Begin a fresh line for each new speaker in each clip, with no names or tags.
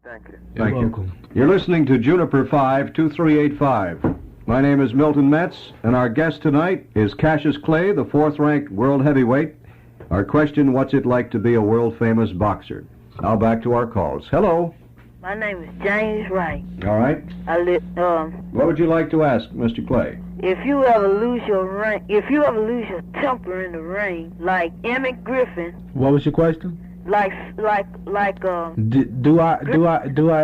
Thank you.
You're welcome.
You're listening to Juniper 52385. My name is Milton Metz, and our guest tonight is Cassius Clay, the 4th-ranked world heavyweight. Our question, what's it like to be a world-famous boxer? Now back to our calls. Hello.
My name is James Wright.
All right. What would you like to ask, Mr. Clay?
If you ever lose your temper in the ring, like Emmett Griffin.
What was your question?
Do
I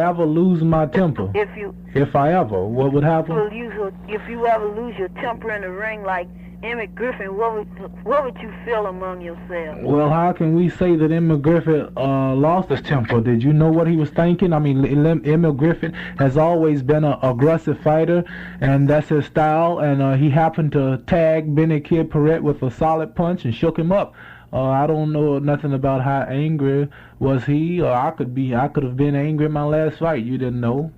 ever lose my temper? If I ever, what would happen?
If you ever lose your temper in the ring, like Emmett Griffin, what would you feel among yourself?
Well, how can we say that Emmett Griffin lost his temper? Did you know what he was thinking? I mean, Emmett Griffin has always been an aggressive fighter, and that's his style. And he happened to tag Benny Kid Paret with a solid punch and shook him up. I don't know nothing about how angry was he, or I could have been angry in my last fight. You didn't know.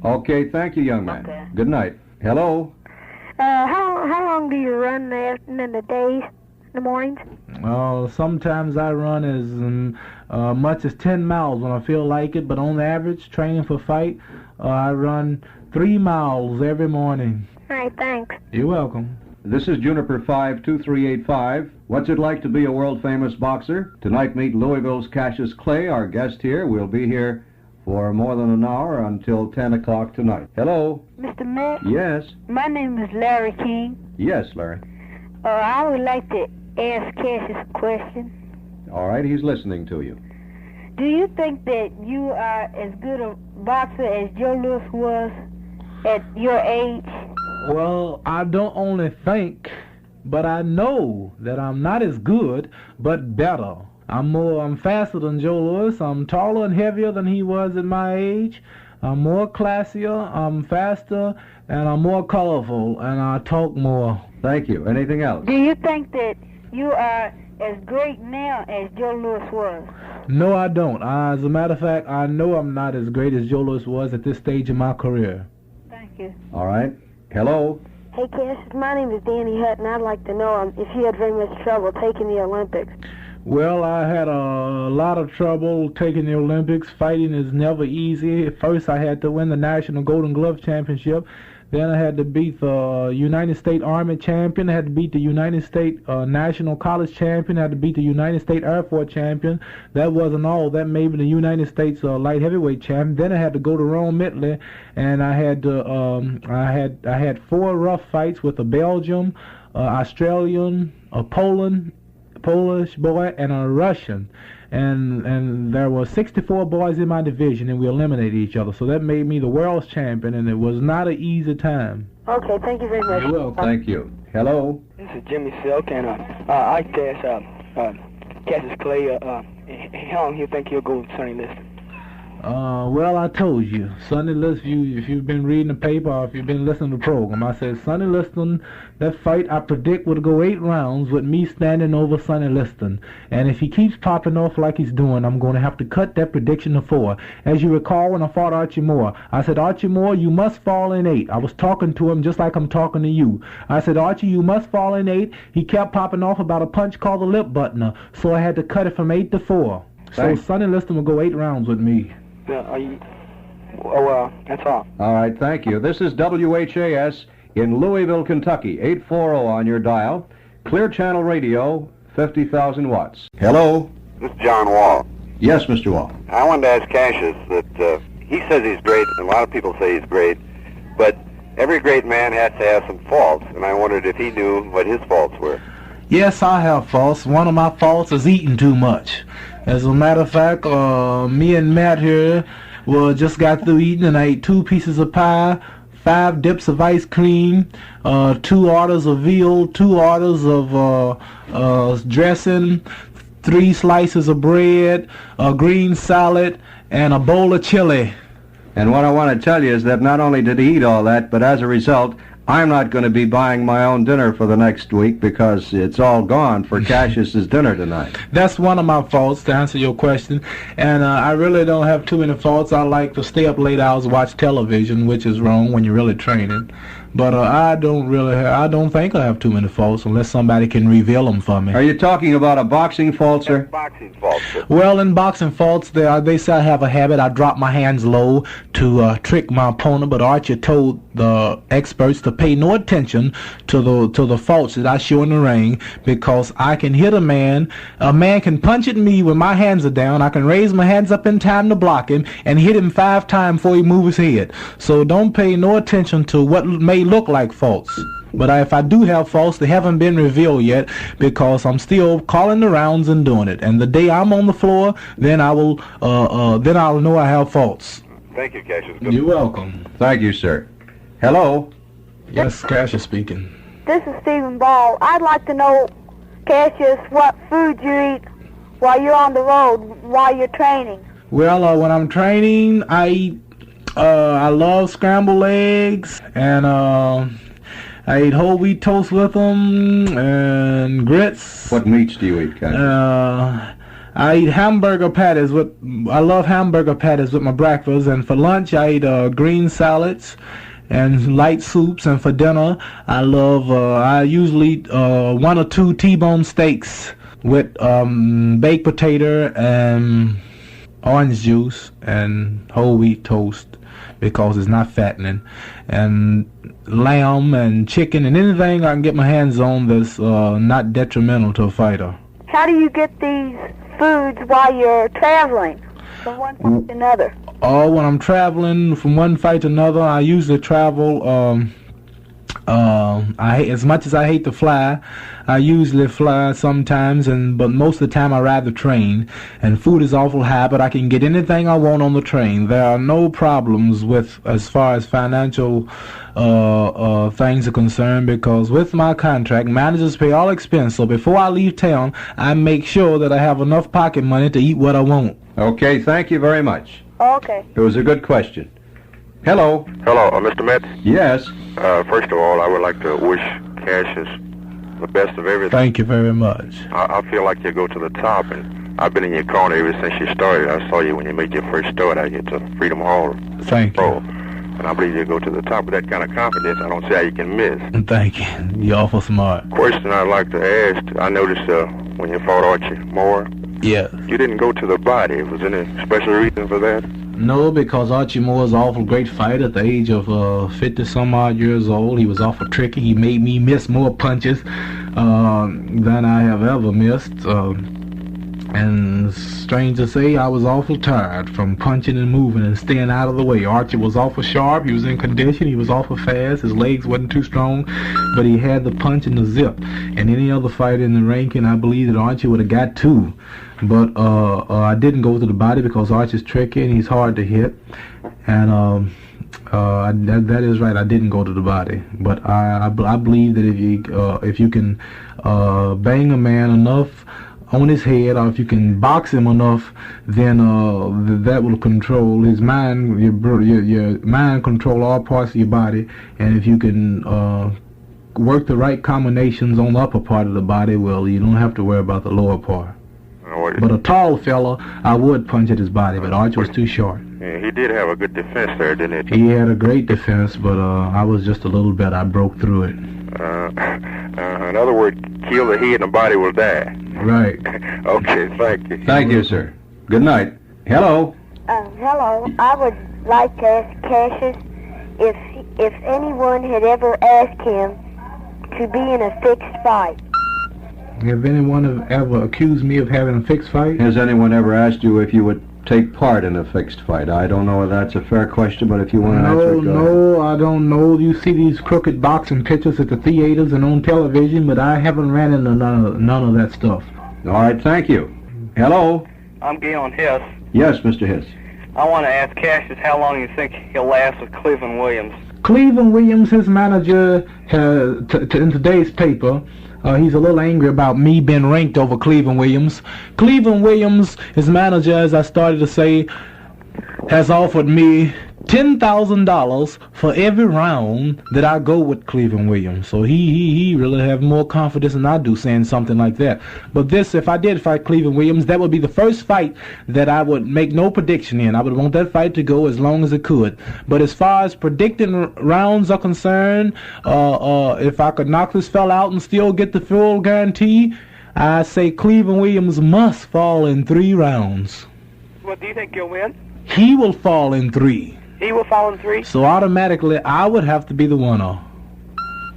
Okay, thank you, young man.
Okay.
Good night. Hello.
How long do you run in the days, in the mornings?
Sometimes I run as much as 10 miles when I feel like it, but on average, training for fight, I run 3 miles every morning.
All right, thanks.
You're welcome.
This is Juniper 52385. What's it like to be a world-famous boxer? Tonight, meet Louisville's Cassius Clay, our guest here. We'll be here for more than an hour until 10 o'clock tonight. Hello?
Mr. Matt?
Yes?
My name is Larry King.
Yes, Larry.
I would like to ask Cassius a question.
All right, he's listening to you.
Do you think that you are as good a boxer as Joe Louis was at your age?
Well, I don't only think, but I know that I'm not as good, but better. I'm faster than Joe Louis. I'm taller and heavier than he was at my age. I'm more classier, I'm faster, and I'm more colorful, and I talk more.
Thank you. Anything else?
Do you think that you are as great now as Joe Louis was?
No, I don't. As a matter of fact, I know I'm not as great as Joe Louis was at this stage in my career.
Thank you.
All right. Hello?
Hey, Cassius, my name is Danny Hutton. I'd like to know if you had very much trouble taking the Olympics.
Well, I had a lot of trouble taking the Olympics. Fighting is never easy. At first, I had to win the National Golden Glove Championship. Then I had to beat the United States Army champion. I had to beat the United States National College champion. I had to beat the United States Air Force champion. That wasn't all. That made me the United States light heavyweight champion. Then I had to go to Rome, Italy, and I had to I had 4 rough fights with a Belgian, Australian, a Polish boy, and a Russian. And there were 64 boys in my division, and we eliminated each other. So that made me the world's champion, and it was not an easy time.
Okay, thank you very much.
You're welcome.
Thank you. Hello?
This is Jimmy Silk, and I ask Cassius Clay, how long do you think he'll go with Sonny Liston?
Well, I told you, Sonny Liston, if you've been reading the paper or if you've been listening to the program, I said Sonny Liston, that fight I predict would go 8 rounds with me standing over Sonny Liston. And if he keeps popping off like he's doing, I'm going to have to cut that prediction to 4. As you recall, when I fought Archie Moore, I said, Archie Moore, you must fall in 8. I was talking to him just like I'm talking to you. I said, Archie, you must fall in 8. He kept popping off about a punch called the lip buttoner, so I had to cut it from 8 to 4.
Thanks.
So Sonny Liston will go 8 rounds with me.
That's all.
All right, thank you. This is WHAS in Louisville, Kentucky, 840 on your dial. Clear Channel Radio, 50,000 watts. Hello?
This is John Wall.
Yes, Mr. Wall.
I wanted to ask Cassius that he says he's great, and a lot of people say he's great, but every great man has to have some faults, and I wondered if he knew what his faults were.
Yes, I have faults. One of my faults is eating too much. As a matter of fact, me and Matt here just got through eating, and I ate 2 pieces of pie, 5 dips of ice cream, 2 orders of veal, 2 orders of dressing, 3 slices of bread, a green salad, and a bowl of chili.
And what I want to tell you is that not only did he eat all that, but as a result, I'm not going to be buying my own dinner for the next week because it's all gone for Cassius's dinner tonight.
That's one of my faults, to answer your question. And I really don't have too many faults. I like to stay up late hours, watch television, which is wrong when you're really training. But I don't think I have too many faults unless somebody can reveal them for me.
Are you talking about a boxing fault, sir?
Boxing fault, sir.
Well, in boxing faults, they say I have a habit. I drop my hands low to trick my opponent, but Archie told the experts to pay no attention to the faults that I show in the ring, because I can hit a man. A man can punch at me when my hands are down. I can raise my hands up in time to block him and hit him 5 times before he moves his head. So don't pay no attention to what may look like faults. But if I do have faults, they haven't been revealed yet, because I'm still calling the rounds and doing it. And the day I'm on the floor, then I'll know I have faults.
Thank you, Cassius. Good.
You're welcome.
Thank you, sir. Hello?
Yes, Cassius speaking.
This is Stephen Ball. I'd like to know, Cassius, what food you eat while you're on the road, while you're training.
Well, when I'm training, I eat. I love scrambled eggs, and I eat whole wheat toast with them, and grits.
What meats do you eat, Cassius?
I eat hamburger patties I love hamburger patties with my breakfast, and for lunch I eat green salads and light soups, and for dinner I usually eat 1 or 2 T-bone steaks with baked potato and orange juice and whole wheat toast, because it's not fattening, and lamb and chicken and anything I can get my hands on that's not detrimental to a fighter.
How do you get these foods while you're traveling from one place to another?
Oh, when I'm traveling from one fight to another, I usually travel. As much as I hate to fly, I usually fly sometimes, but most of the time I ride the train. And food is awful high, but I can get anything I want on the train. There are no problems with as far as financial things are concerned, because with my contract, managers pay all expense. So before I leave town, I make sure that I have enough pocket money to eat what I want.
Okay, thank you very much.
Okay.
It was a good question. Hello?
Hello, Mr. Metz.
Yes?
First of all, I would like to wish Cassius the best of everything.
Thank you very much.
I feel like you go to the top, and I've been in your corner ever since you started. I saw you when you made your first start out here to Freedom Hall.
Thank you.
And I believe you go to the top with that kind of confidence. I don't see how you can miss.
Thank you. You're awful smart.
Question I'd like to ask, I noticed when you fought Archie Moore,
Yeah.
you didn't go to the body. Was there any special reason for that?
No, because Archie Moore is an awful great fighter. At the age of 50-some-odd years old, he was awful tricky. He made me miss more punches than I have ever missed. And strange to say, I was awful tired from punching and moving and staying out of the way. Archie was awful sharp. He was in condition. He was awful fast. His legs wasn't too strong, but he had the punch and the zip. And any other fighter in the ranking, I believe that Archie would have got 2. But I didn't go to the body because Archie's tricky and he's hard to hit. And that is right. I didn't go to the body. But I believe that if you can bang a man enough on his head, or if you can box him enough, then that will control his mind. Your mind control all parts of your body, and if you can work the right combinations on the upper part of the body, well, you don't have to worry about the lower part. But a tall fella, I would punch at his body, but Archie was too short.
Yeah, he did have a good defense there, didn't he?
He had a great defense, but I was just a little better. I broke through it.
In other words, kill the head and the body will die.
Right.
Okay, thank you.
Thank you, sir. Good night. Hello?
Hello. I would like to ask Cassius if anyone had ever asked him to be in a fixed fight.
Have anyone ever accused me of having a fixed fight?
Has anyone ever asked you if you would take part in a fixed fight? I don't know if that's a fair question, but if you want to answer it, go ahead.
No, I don't know. You see these crooked boxing pictures at the theaters and on television, but I haven't ran into none of that stuff.
All right, thank you. Hello?
I'm Galen Hess.
Yes, Mr. Hiss.
I want to ask Cassius how long you think he'll last with Cleveland Williams.
Cleveland Williams, his manager, in today's paper, he's a little angry about me being ranked over Cleveland Williams. Cleveland Williams, his manager, as I started to say, has offered me $10,000 for every round that I go with Cleveland Williams. So he really have more confidence than I do saying something like that. But this, if I did fight Cleveland Williams, that would be the first fight that I would make no prediction in. I would want that fight to go as long as it could. But as far as predicting rounds are concerned, if I could knock this fella out and still get the full guarantee, I say Cleveland Williams must fall in 3 rounds.
Well, do you think you'll win?
He will fall in 3.
He will fall in 3?
So automatically, I would have to be the winner.
All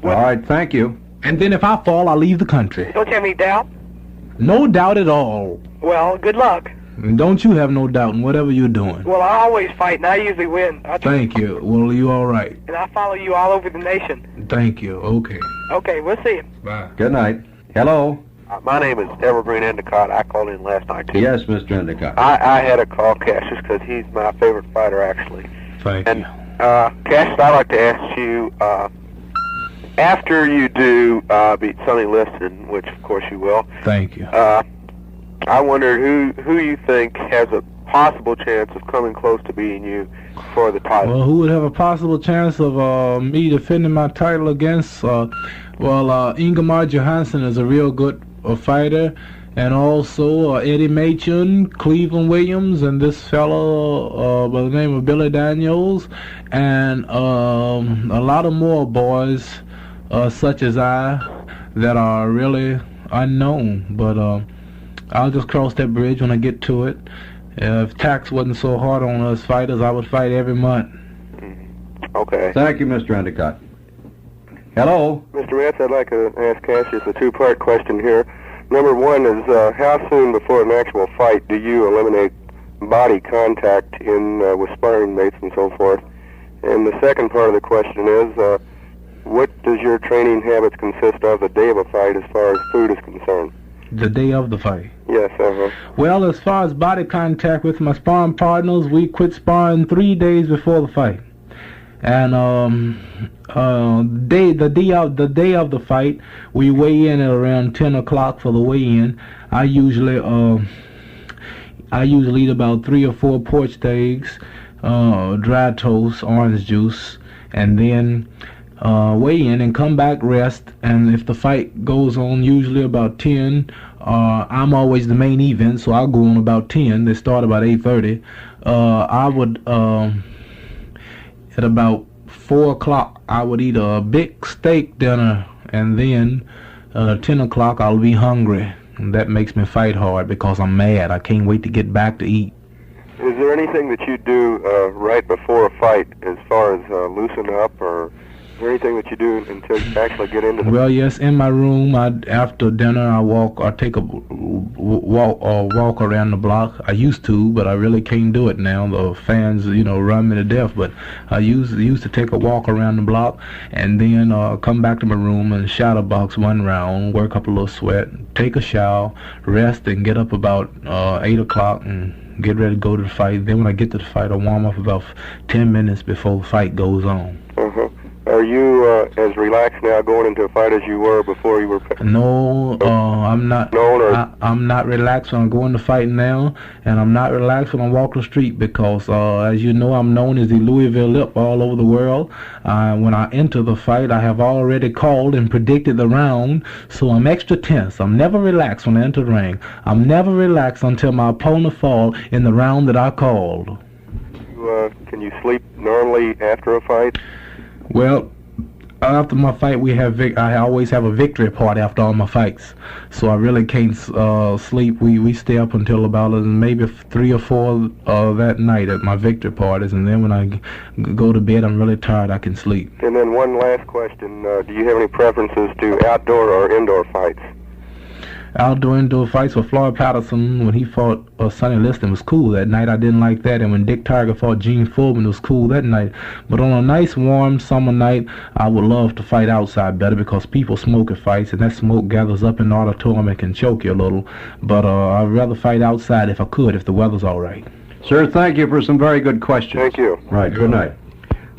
right, thank you.
And then if I fall, I leave the country.
Don't you have any doubt?
No doubt at all.
Well, good luck.
And don't you have no doubt in whatever you're doing.
Well, I always fight, and I usually win.
Thank you. Well, you all right.
And I follow you all over the nation.
Thank you. Okay.
Okay, we'll see you.
Bye.
Good night. Hello.
My name is Evergreen Endicott. I called in last night, too.
Yes, Mr. Endicott.
I had to call Cassius because he's my favorite fighter, actually.
Thank
And,
you.
Cassius, I'd like to ask you, after you do beat Sonny Liston, which of course you will,
Thank you.
I wondered who you think has a possible chance of coming close to beating you for the title.
Well, who would have a possible chance of me defending my title against? Ingemar Johansson is a real good fighter, and also Eddie Machen, Cleveland Williams, and this fellow by the name of Billy Daniels, and a lot of more boys such as I that are really unknown. But I'll just cross that bridge when I get to it. If tax wasn't so hard on us fighters, I would fight every month.
Okay.
Thank you, Mr. Endicott. Hello.
Mr. Metz, I'd like to ask Cassius a two-part question here. Number one is, how soon before an actual fight do you eliminate body contact in with sparring mates and so forth? And the second part of the question is, what does your training habits consist of the day of a fight as far as food is concerned?
The day of the fight?
Yes,
Well, as far as body contact with my sparring partners, we quit sparring 3 days before the fight. And the day of the fight, we weigh in at around 10 o'clock for the weigh-in. I usually eat about 3 or 4 pork steaks, dry toast, orange juice, and then weigh in and come back, rest. And if the fight goes on usually about 10, I'm always the main event, so I'll go on about 10. They start about 8:30. I would at about 4 o'clock I would eat a big steak dinner, and then 10 o'clock I'll be hungry, and that makes me fight hard because I'm mad. I can't wait to get back to eat.
Is there anything that you do right before a fight as far as loosen up, or is there anything that you do until you actually get into the...
Well, yes, in my room, after dinner, I take a walk around the block. I used to, but I really can't do it now. The fans, run me to death. But I used to take a walk around the block, and then come back to my room and shadow box 1 round, work up a little sweat, take a shower, rest, and get up about 8 o'clock and get ready to go to the fight. Then when I get to the fight, I warm up about 10 minutes before the fight goes on.
Are you as relaxed now going into a fight as you were before you were...
No, I'm not. I'm not relaxed when I'm going to fight now, and I'm not relaxed when I walk the street because, as you know, I'm known as the Louisville Lip all over the world. When I enter the fight, I have already called and predicted the round, so I'm extra tense. I'm never relaxed when I enter the ring. I'm never relaxed until my opponent falls in the round that I called.
Can you sleep normally after a fight?
Well, after my fight, I always have a victory party after all my fights, so I really can't sleep. We stay up until about maybe 3 or 4 that night at my victory parties, and then when I go to bed, I'm really tired. I can sleep.
And then one last question: do you have any preferences to outdoor or indoor fights?
Outdoor, indoor fights with Floyd Patterson when he fought Sonny Liston was cool that night. I didn't like that. And when Dick Tiger fought Gene Foreman, it was cool that night. But on a nice, warm summer night, I would love to fight outside better because people smoke at fights, and that smoke gathers up in the auditorium and can choke you a little. But I'd rather fight outside if I could, if the weather's all right.
Sir, thank you for some very good questions.
Thank you.
Right, good night.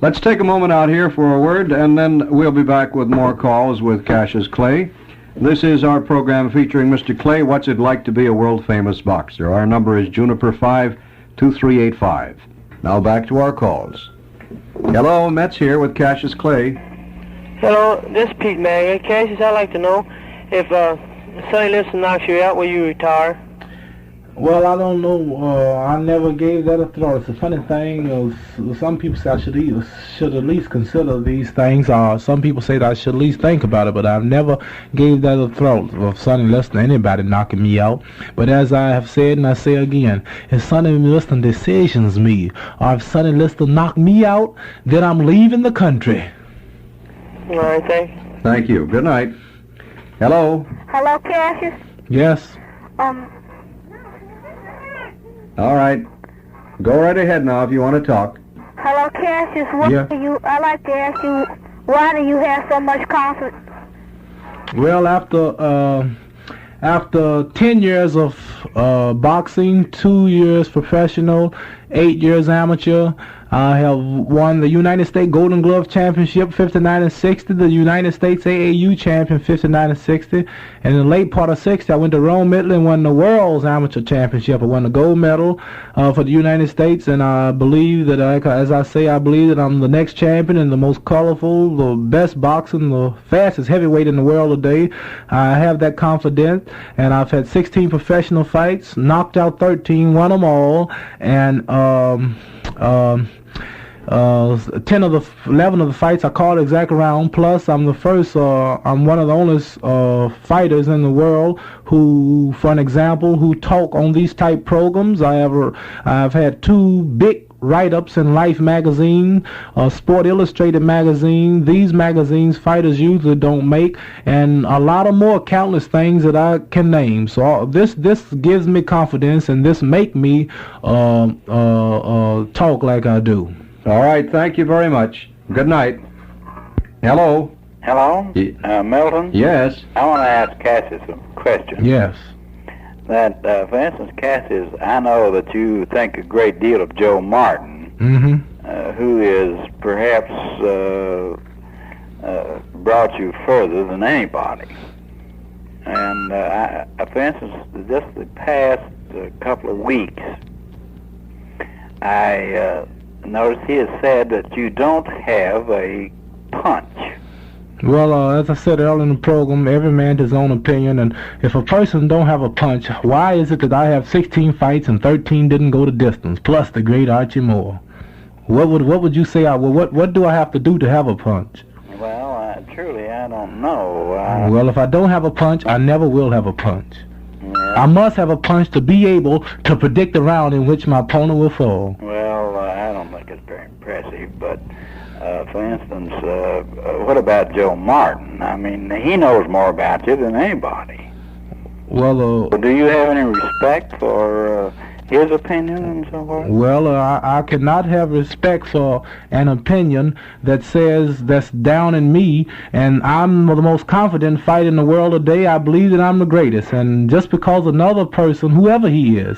Let's take a moment out here for a word, and then we'll be back with more calls with Cassius Clay. This is our program featuring Mr. Clay, What's It Like to Be a World-Famous Boxer? Our number is Juniper 52385. Now back to our calls. Hello, Metz here with Cassius Clay.
Hello, this is Pete Maggie. Cassius, I'd like to know if Sonny Liston knocks you out, will you retire?
Well, I don't know. I never gave that a thought. It's a funny thing. Some people say I should at least consider these things. Some people say that I should at least think about it, but I've never gave that a thought of Sonny Liston, anybody knocking me out. But as I have said, and I say again, if Sonny Liston decisions me, or if Sonny Liston knock me out, then I'm leaving the country.
All right, thanks.
Thank you. Good night. Hello.
Hello, Cassius.
Yes.
All right. Go right ahead now if you want to talk.
Hello, Cassius.
Yeah.
I'd like to ask you, why do you have so much confidence?
Well, after 10 years of boxing, 2 years professional, 8 years amateur, I have won the United States Golden Glove Championship 59 and 60, the United States AAU Champion 59 and 60, and in the late part of 60 I went to Rome, Italy and won the World's Amateur Championship. I won the gold medal for the United States, and I believe that, as I say, I believe that I'm the next champion and the most colorful, the best boxing, the fastest heavyweight in the world today. I have that confidence, and I've had 16 professional fights, knocked out 13, won them all, and 11 of the fights I called exact round. Plus, I'm the first. I'm one of the only fighters in the world who, for an example, who talk on these type programs. I've had 2 big write-ups in Life magazine, Sport Illustrated magazine. These magazines fighters usually don't make, and a lot of more countless things that I can name. So this gives me confidence, and this make me talk like I do.
All right. Thank you very much. Good night. Hello.
Hello? Milton?
Yes.
I want to ask Cassius a question.
Yes.
That, for instance, Cassius, I know that you think a great deal of Joe Martin, who is perhaps brought you further than anybody. And, for instance, just the past couple of weeks, I noticed he has said that you don't have a punch.
Well, as I said earlier in the program, every man his own opinion, and if a person don't have a punch, why is it that I have 16 fights and 13 didn't go the distance, plus the great Archie Moore? What would you say? What do I have to do to have a punch?
Well, truly, I don't know.
Well, if I don't have a punch, I never will have a punch.
Yeah.
I must have a punch to be able to predict the round in which my opponent will fall.
Well, I don't think it's very impressive, but for instance, what about Joe Martin? I mean, he knows more about you than anybody.
Well,
do you have any respect for his opinion and so forth?
Well, I cannot have respect for an opinion that says that's down in me, and I'm the most confident fighter in the world today. I believe that I'm the greatest, and just because another person, whoever he is,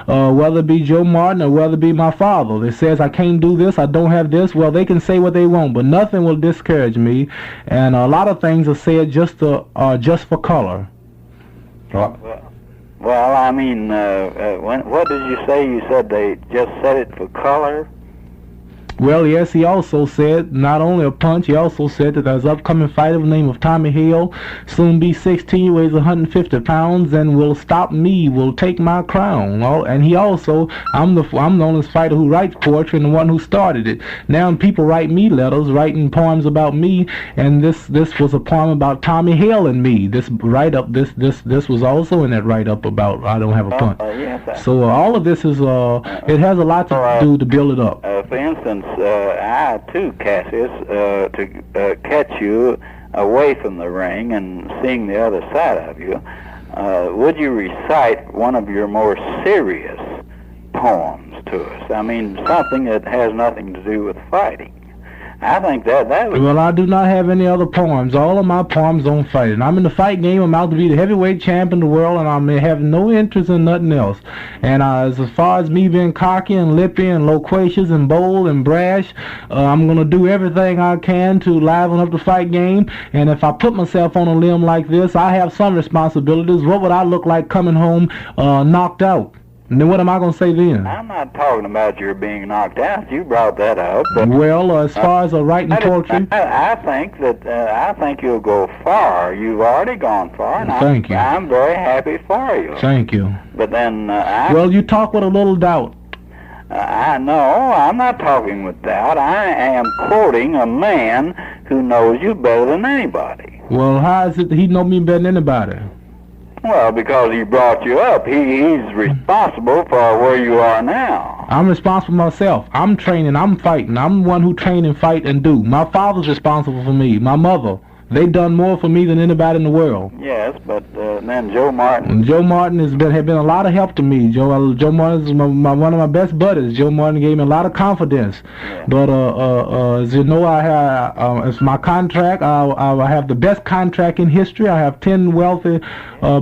whether it be Joe Martin or whether it be my father, that says I can't do this, I don't have this, well, they can say what they want, but nothing will discourage me, and a lot of things are said just for color.
Well, I mean, what did you say? You said they just said it for color?
Well, yes, he also said, not only a punch, he also said that there's an upcoming fighter by the name of Tommy Hale, soon be 16, weighs 150 pounds, and will stop me, will take my crown. And he also, I'm the only fighter who writes poetry and the one who started it. Now people write me letters, writing poems about me, and this was a poem about Tommy Hale and me. This write-up, this was also in that write-up about I don't have a punch.
Yes,
so all of this is, it has a lot to do to build it up.
For instance, I too, Cassius, to catch you away from the ring and seeing the other side of you, would you recite one of your more serious poems to us? I mean, something that has nothing to do with fighting. I think that would...
Well, I do not have any other poems. All of my poems on fighting. I'm in the fight game. I'm out to be the heavyweight champion of the world, and I have no interest in nothing else. And as far as me being cocky and lippy and loquacious and bold and brash, I'm going to do everything I can to liven up the fight game. And if I put myself on a limb like this, I have some responsibilities. What would I look like coming home knocked out? And then what am I going to say then?
I'm not talking about your being knocked out. You brought that up. But,
well, as far as writing poetry,
I think you'll go far. You've already gone far, and
Thank you.
I'm very happy for you.
Thank you.
But then,
well, you talk with a little doubt.
I know. I'm not talking with doubt. I am quoting a man who knows you better than anybody.
Well, how is it that he know me better than anybody?
Well, because he brought you up. He's responsible for where you are now.
I'm responsible myself. I'm training. I'm fighting. I'm the one who train and fight and do. My father's responsible for me. My mother. They done more for me than anybody in the world.
Yes, but then Joe Martin.
Joe Martin have been a lot of help to me. Joe Martin is one of my best buddies. Joe Martin gave me a lot of confidence. Yeah. But as you know, I have it's my contract. I have the best contract in history. I have 10 wealthy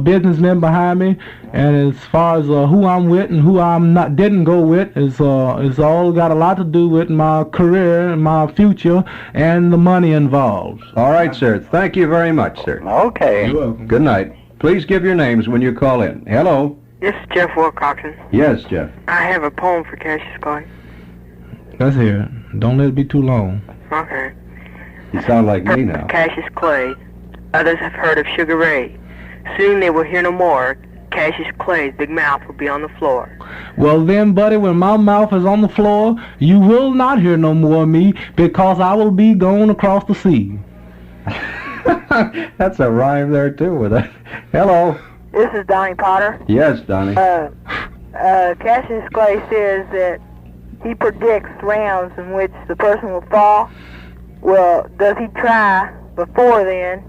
businessmen behind me. And as far as who I'm with and who I'm didn't go with is all got a lot to do with my career and my future and the money involved.
All right, sir. Thank you very much, sir.
Okay.
You're welcome.
Good night. Please give your names when you call in. Hello.
This is Jeff Wilcoxon.
Yes, Jeff.
I have a poem for Cassius Clay.
Let's hear it. Don't let it be too long.
Okay.
You sound like me now.
Cassius Clay. Others have heard of Sugar Ray. Soon they will hear no more. Cassius Clay's big mouth will be on the floor.
Well then, buddy, when my mouth is on the floor, you will not hear no more of me, because I will be going across the sea.
That's a rhyme there, too, with it. Hello.
This is Donnie Potter.
Yes, Donnie.
Cassius Clay says that he predicts rounds in which the person will fall. Well, does he try before the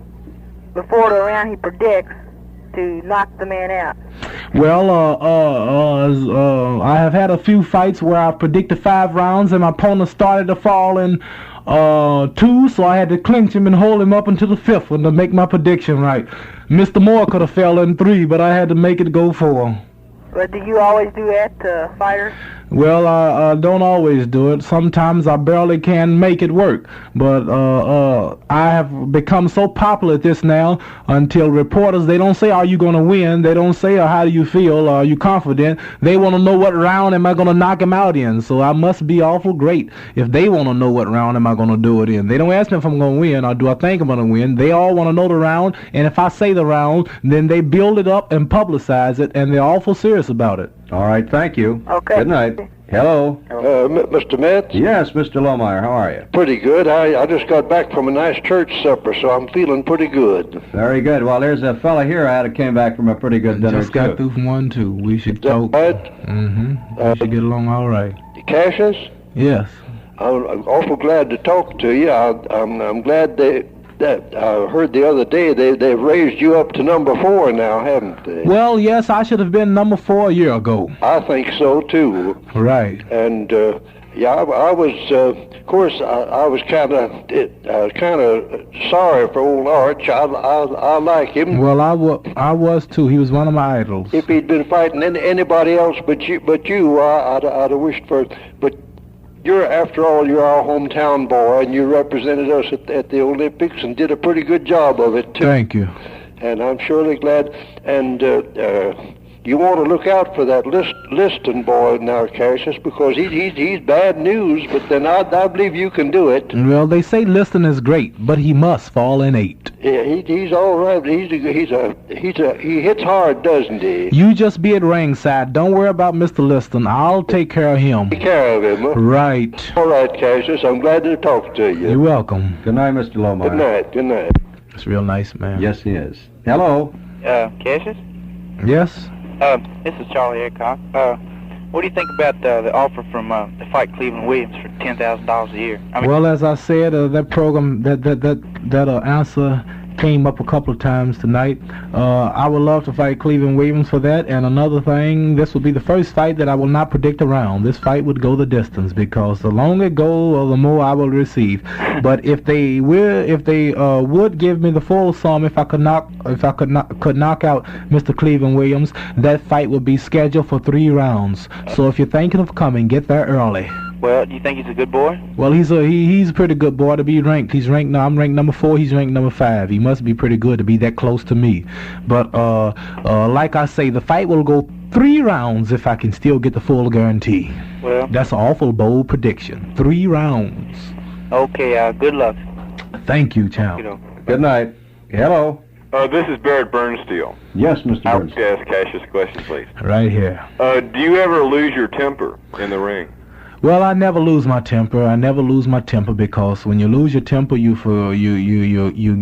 round he predicts to knock the man out?
Well, I have had a few fights where I predicted 5 rounds and my opponent started to fall in 2, so I had to clinch him and hold him up until the 5th one to make my prediction right. Mr. Moore could have fell in 3, but I had to make it go 4.
But do you always do that to fighters?
Well, I don't always do it. Sometimes I barely can make it work. But I have become so popular at this now until reporters, they don't say, are you going to win? They don't say, how do you feel? Are you confident? They want to know what round am I going to knock him out in. So I must be awful great if they want to know what round am I going to do it in. They don't ask me if I'm going to win or do I think I'm going to win. They all want to know the round. And if I say the round, then they build it up and publicize it. And they're awful serious about it.
All right, thank you.
Okay.
Good night. Hello.
Mr. Metz?
Yes, Mr. Lohmeyer, how are you?
Pretty good. I just got back from a nice church supper, so I'm feeling pretty good.
Very good. Well, there's a fella here I came back from a pretty good dinner,
Just got through from one, too. We should talk.
Right?
We should get along all right.
Cassius?
Yes.
I'm awful glad to talk to you. I'm glad that I heard the other day they've raised you up to number 4 now, haven't they?
Well, yes, I should have been number 4 a year ago.
I think so too.
Right.
And I was, of course, I was kind of sorry for old Arch. I like him.
Well, I was too. He was one of my idols.
If he'd been fighting anybody else but you, I'd have wished for. But after all, you're our hometown boy, and you represented us at the Olympics and did a pretty good job of it too.
Thank you.
And I'm surely glad. And you want to look out for that Liston boy now, Cassius, because he's bad news. But then I believe you can do it.
Well, they say Liston is great, but he must fall in 8.
Yeah, he's all right. He hits hard, doesn't he?
You just be at ringside. Don't worry about Mr. Liston. I'll take care of him.
Take care of him, huh?
Right.
All right, Cassius. I'm glad to talk to you.
You're welcome.
Good night, Mr. Lohmeyer.
Good night. Good night.
It's real nice, man.
Yes, he is. Hello.
Cassius?
Yes?
This is Charlie Aycock. What do you think about the offer from the fight Cleveland Williams for $10,000 a year?
Well, as I said, that program, that answer came up a couple of times tonight. I would love to fight Cleveland Williams for that. And another thing, this will be the first fight that I will not predict a round. This fight would go the distance, because the longer it goes, the more I will receive. But if they would give me the full sum, if I could knock out Mr. Cleveland Williams, that fight would be scheduled for 3 rounds. So if you're thinking of coming, get there early.
Well, do you think he's a good boy?
Well, he's a pretty good boy to be ranked. He's ranked now. I'm ranked number 4. He's ranked number 5. He must be pretty good to be that close to me. But like I say, the fight will go 3 rounds if I can still get the full guarantee.
Well,
That's an awful bold prediction. 3 rounds.
okay, good luck.
Thank you, champ.
You know.
Good night. Hello.
This is Barrett Burnsteel.
Yes, Mr.
I
Burns.
would ask Cassius a question, please.
Right here.
Do you ever lose your temper in the ring?
Well, I never lose my temper. I never lose my temper because when you lose your temper, you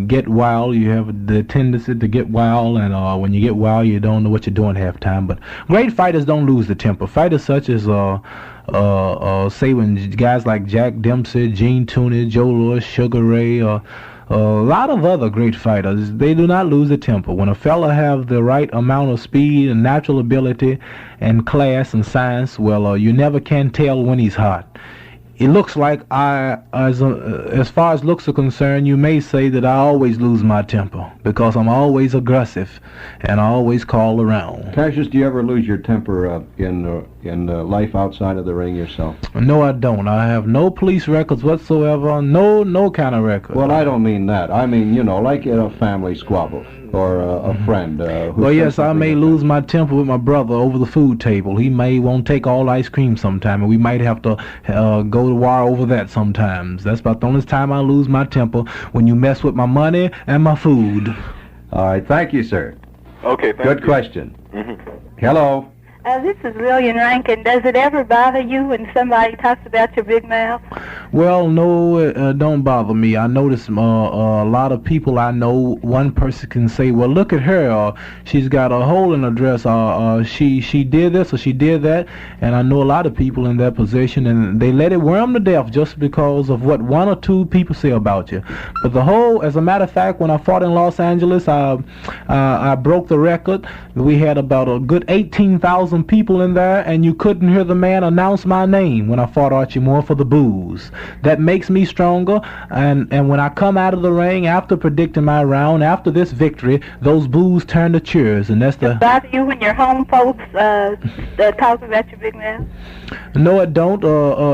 get wild. You have the tendency to get wild, and when you get wild, you don't know what you're doing half time. But great fighters don't lose the temper. Fighters such as say when guys like Jack Dempsey, Gene Tooney, Joe Louis, Sugar Ray, a lot of other great fighters, they do not lose their temper. When a fella have the right amount of speed and natural ability and class and science, well, you never can tell when he's hot. It looks like as far as looks are concerned, you may say that I always lose my temper because I'm always aggressive and I always call around.
Cassius, do you ever lose your temper in life outside of the ring yourself?
No, I don't. I have no police records whatsoever. No kind of record.
Well, I don't mean that. I mean, like in a family squabble or a friend.
Well, yes, I may lose my temper with my brother over the food table. He may won't take all ice cream sometime, and we might have to go to war over that sometimes. That's about the only time I lose my temper, when you mess with my money and my food.
All right, thank you, sir.
Okay, thank you.
Good question.
Mm-hmm.
Hello.
This is Lillian Rankin. Does it ever bother you when somebody talks about your big mouth?
Well, no, it don't bother me. I notice a lot of people I know, one person can say, well, look at her, she's got a hole in her dress, she did this or she did that, and I know a lot of people in that position, and they let it wear them to death just because of what 1 or 2 people say about you. But the whole, as a matter of fact, when I fought in Los Angeles, I broke the record. We had about a good 18,000 people in there, and you couldn't hear the man announce my name when I fought Archie Moore for the boos. That makes me stronger, and when I come out of the ring after predicting my round, after this victory, those boos turn to cheers, and that's the...
Does it bother you when your home folks talk about your big mouth?
No, it don't.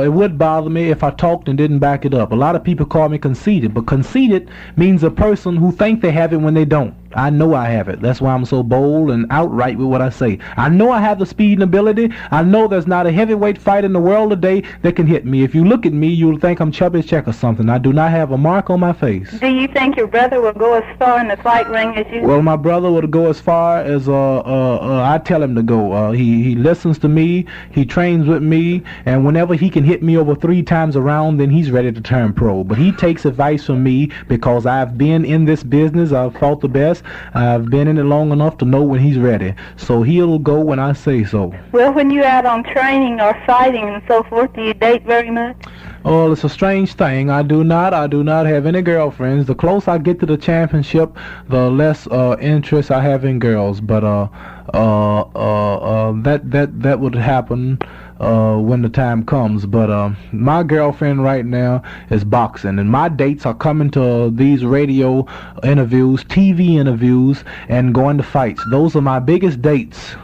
It would bother me if I talked and didn't back it up. A lot of people call me conceited, but conceited means a person who think they have it when they don't. I know I have it. That's why I'm so bold and outright with what I say. I know I have the speed and ability. I know there's not a heavyweight fight in the world today that can hit me. If you look at me, you'll think I'm Chubby Check or something. I do not have a mark on my face.
Do you think your brother will go as far in the fight ring as you?
Well, my brother would go as far as I tell him to go. He listens to me. He trains with me, and whenever he can hit me over 3 times around, then he's ready to turn pro. But he takes advice from me because I've been in this business. I've fought the best. I've been in it long enough to know when he's ready. So he'll go when I say so.
Well, when you're out on training or fighting and so forth, do you date very much?
Oh, it's a strange thing. I do not have any girlfriends. The closer I get to the championship, the less interest I have in girls. But that would happen when the time comes. But my girlfriend right now is boxing, and my dates are coming to these radio interviews, TV interviews, and going to fights. Those are my biggest dates.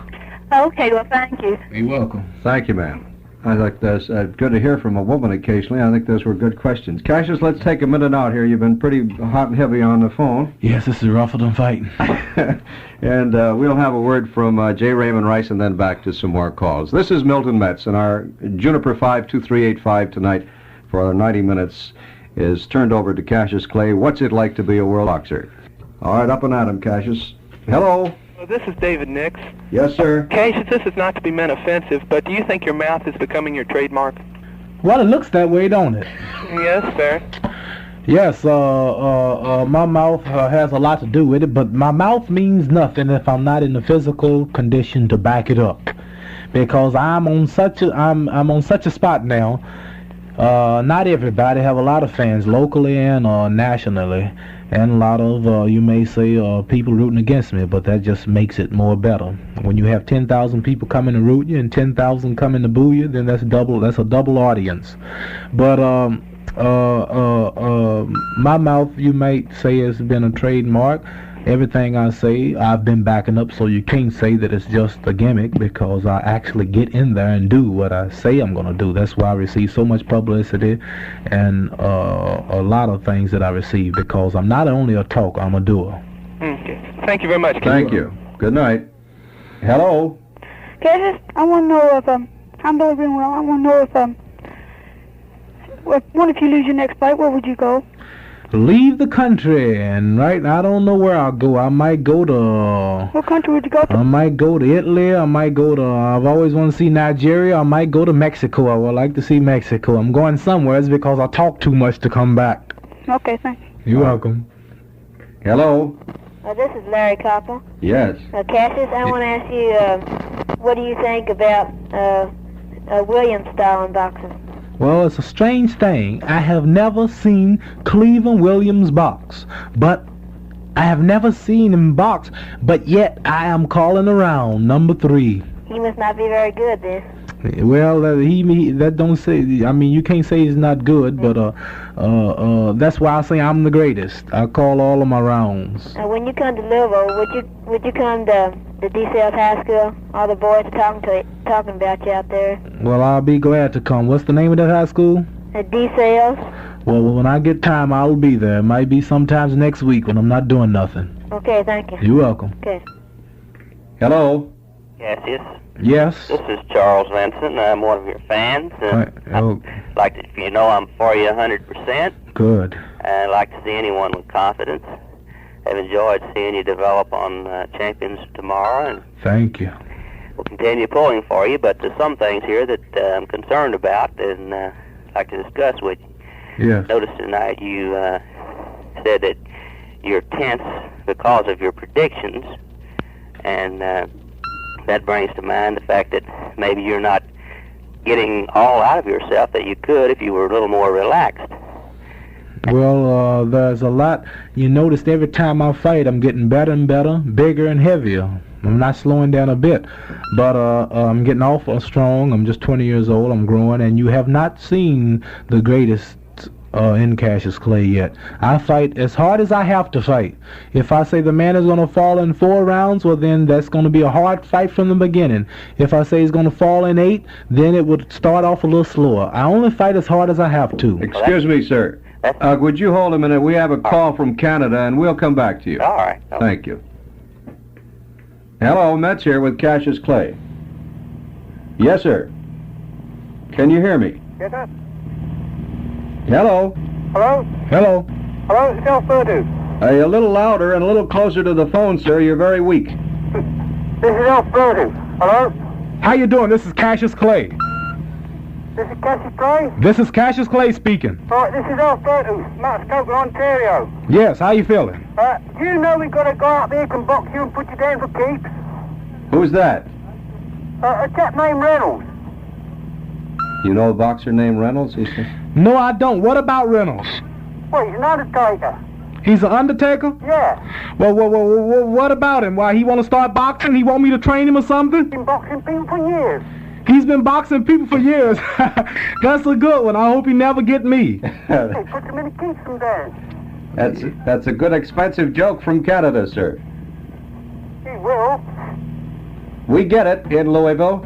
Okay, well, thank you.
You're welcome.
Thank you, ma'am. I like this. Good to hear from a woman occasionally. I think those were good questions. Cassius, let's take a minute out here. You've been pretty hot and heavy on the phone.
Yes, this is rougher than fighting.
And we'll have a word from J. Raymond Rice and then back to some more calls. This is Milton Metz, and our Juniper 52385 tonight for our 90 minutes is turned over to Cassius Clay. What's it like to be a world boxer? All right, up and at him, Cassius. Hello.
Well, this is David Nix.
Yes, sir.
Cassius, this is not to be meant offensive, but do you think your mouth is becoming your trademark?
Well, it looks that way, don't it?
Yes, sir.
Yes, my mouth has a lot to do with it, but my mouth means nothing if I'm not in the physical condition to back it up, because I'm on such a spot now. Not everybody have a lot of fans locally and nationally, and a lot of you may say people rooting against me, but that just makes it more better. When you have 10,000 people coming to root you and 10,000 coming to boo you, then that's a double audience. But my mouth, you might say, has been a trademark. Everything I say, I've been backing up, so you can't say that it's just a gimmick, because I actually get in there and do what I say I'm going to do. That's why I receive so much publicity and a lot of things that I receive, because I'm not only a talker, I'm a doer.
Okay. Thank you very much.
Thank you. Good night. Hello.
Cassius, I want to know if I'm Billy Greenwell. I want to know if you lose your next fight, where would you go?
Leave the country, and right, I don't know where I'll go. I might go to...
What country would you go to?
I might go to Italy. I might go to... I've always wanted to see Nigeria. I might go to Mexico. I would like to see Mexico. I'm going somewhere. It's because I talk too much to come back.
Okay, thank you.
You're welcome.
Hello?
This is Larry Copper.
Yes.
Cassius, I want to ask you, what do you think about Williams style in boxing?
Well, it's a strange thing. I have never seen Cleveland Williams box, but I have never seen him box, but yet I am calling around number 3.
He must not be very good then.
Well, that don't say. I mean, you can't say he's not good, but that's why I say I'm the greatest. I call all of my rounds.
When you come to Louisville, would you come to the D-Sales High School? All the boys are talking about you out there.
Well, I'll be glad to come. What's the name of that high school?
D-Sales.
Well, when I get time, I'll be there. It might be sometimes next week when I'm not doing nothing.
Okay, thank you.
You're welcome.
Okay.
Hello?
Cassius.
Yes?
This is Charles Vincent. I'm one of your fans. I'd like to, if you know, I'm for you 100%.
Good.
I'd like to see anyone with confidence. I've enjoyed seeing you develop on Champions tomorrow, and
thank you.
We'll continue pulling for you, but there's some things here that I'm concerned about and I'd like to discuss with you.
Yes.
Notice tonight you said that you're tense because of your predictions, and that brings to mind the fact that maybe you're not getting all out of yourself that you could if you were a little more relaxed.
Well, there's a lot. You noticed every time I fight, I'm getting better and better, bigger and heavier. I'm not slowing down a bit, but I'm getting awful strong. I'm just 20 years old. I'm growing, and you have not seen the greatest in Cassius Clay yet. I fight as hard as I have to fight. If I say the man is going to fall in 4 rounds, well, then that's going to be a hard fight from the beginning. If I say he's going to fall in 8, then it would start off a little slower. I only fight as hard as I have to.
Excuse me, sir. Would you hold a minute? We have a call from Canada, and we'll come back to you.
All right.
Thank you. Hello, Metz here with Cassius Clay. Yes, sir. Can you hear me?
Yes, sir.
Hello?
Hello?
Hello?
Hello, it's Alfredo.
A little louder and a little closer to the phone, sir. You're very weak.
This is Alfredo. Hello?
How you doing? This is Cassius Clay.
This is Cassius Clay?
This is Cassius Clay speaking.
Right, this is Alfredo, Mount Ontario.
Yes, how you feeling?
You know we've got a guy out there who can box you and put you down for keeps?
Who's that?
A chap named Reynolds.
You know a boxer named Reynolds? He said.
No, I don't. What about Reynolds?
Well, he's an undertaker.
He's an undertaker?
Yeah.
Well, what about him? Why, he want to start boxing? He want me to train him or something?
He's been boxing people for years.
He's been boxing people for years. That's a good one. I hope he never get me.
Hey, put him in the keeps from there.
That's a good expensive joke from Canada, sir.
He will.
We get it in Louisville.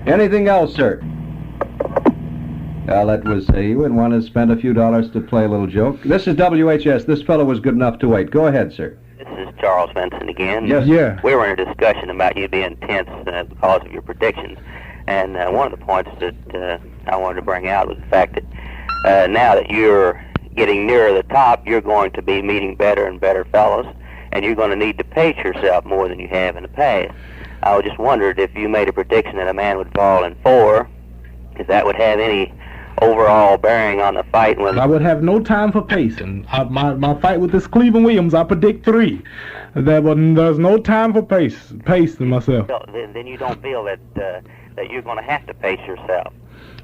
Anything else, sir? That was, you wouldn't want to spend a few dollars to play a little joke. This is WHS. This fellow was good enough to wait. Go ahead, sir.
This is Charles Vincent again.
Yes.
Yeah.
We were in a discussion about you being tense because of your predictions. And one of the points that I wanted to bring out was the fact that now that you're getting nearer the top, you're going to be meeting better and better fellows, and you're going to need to pace yourself more than you have in the past. I just wondered if you made a prediction that a man would fall in 4, if that would have any overall bearing on the fight. When
I would have no time for pacing. My fight with this Cleveland Williams, I predict 3. There's no time for pacing myself.
Then you don't feel that you're going to have to pace yourself.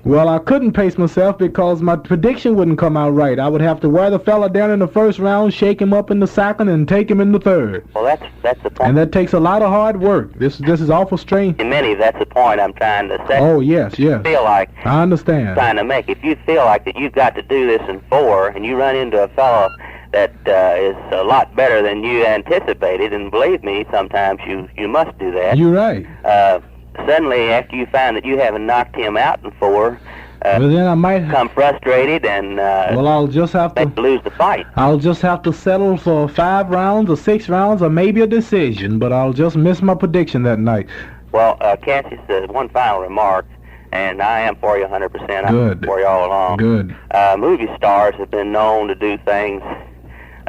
Well, I couldn't pace myself because my prediction wouldn't come out right. I would have to wear the fella down in the first round, shake him up in the second, and take him in the third.
Well, that's the point.
And that takes a lot of hard work. This is awful strange.
In many, that's the point I'm trying to say.
Oh, yes.
Feel like
I understand.
Trying to make. If you feel like that you've got to do this in 4, and you run into a fellow that is a lot better than you anticipated, and believe me, sometimes you must do that.
You're right.
Suddenly, after you find that you haven't knocked him out in 4,
well, then I might
become frustrated and
well, I'll just have to
lose the fight.
I'll just have to settle for 5 rounds or 6 rounds or maybe a decision, but I'll just miss my prediction that night.
Well, Cassius, one final remark, and I am for you 100%. I'm for you all along.
Good.
Movie stars have been known to do things,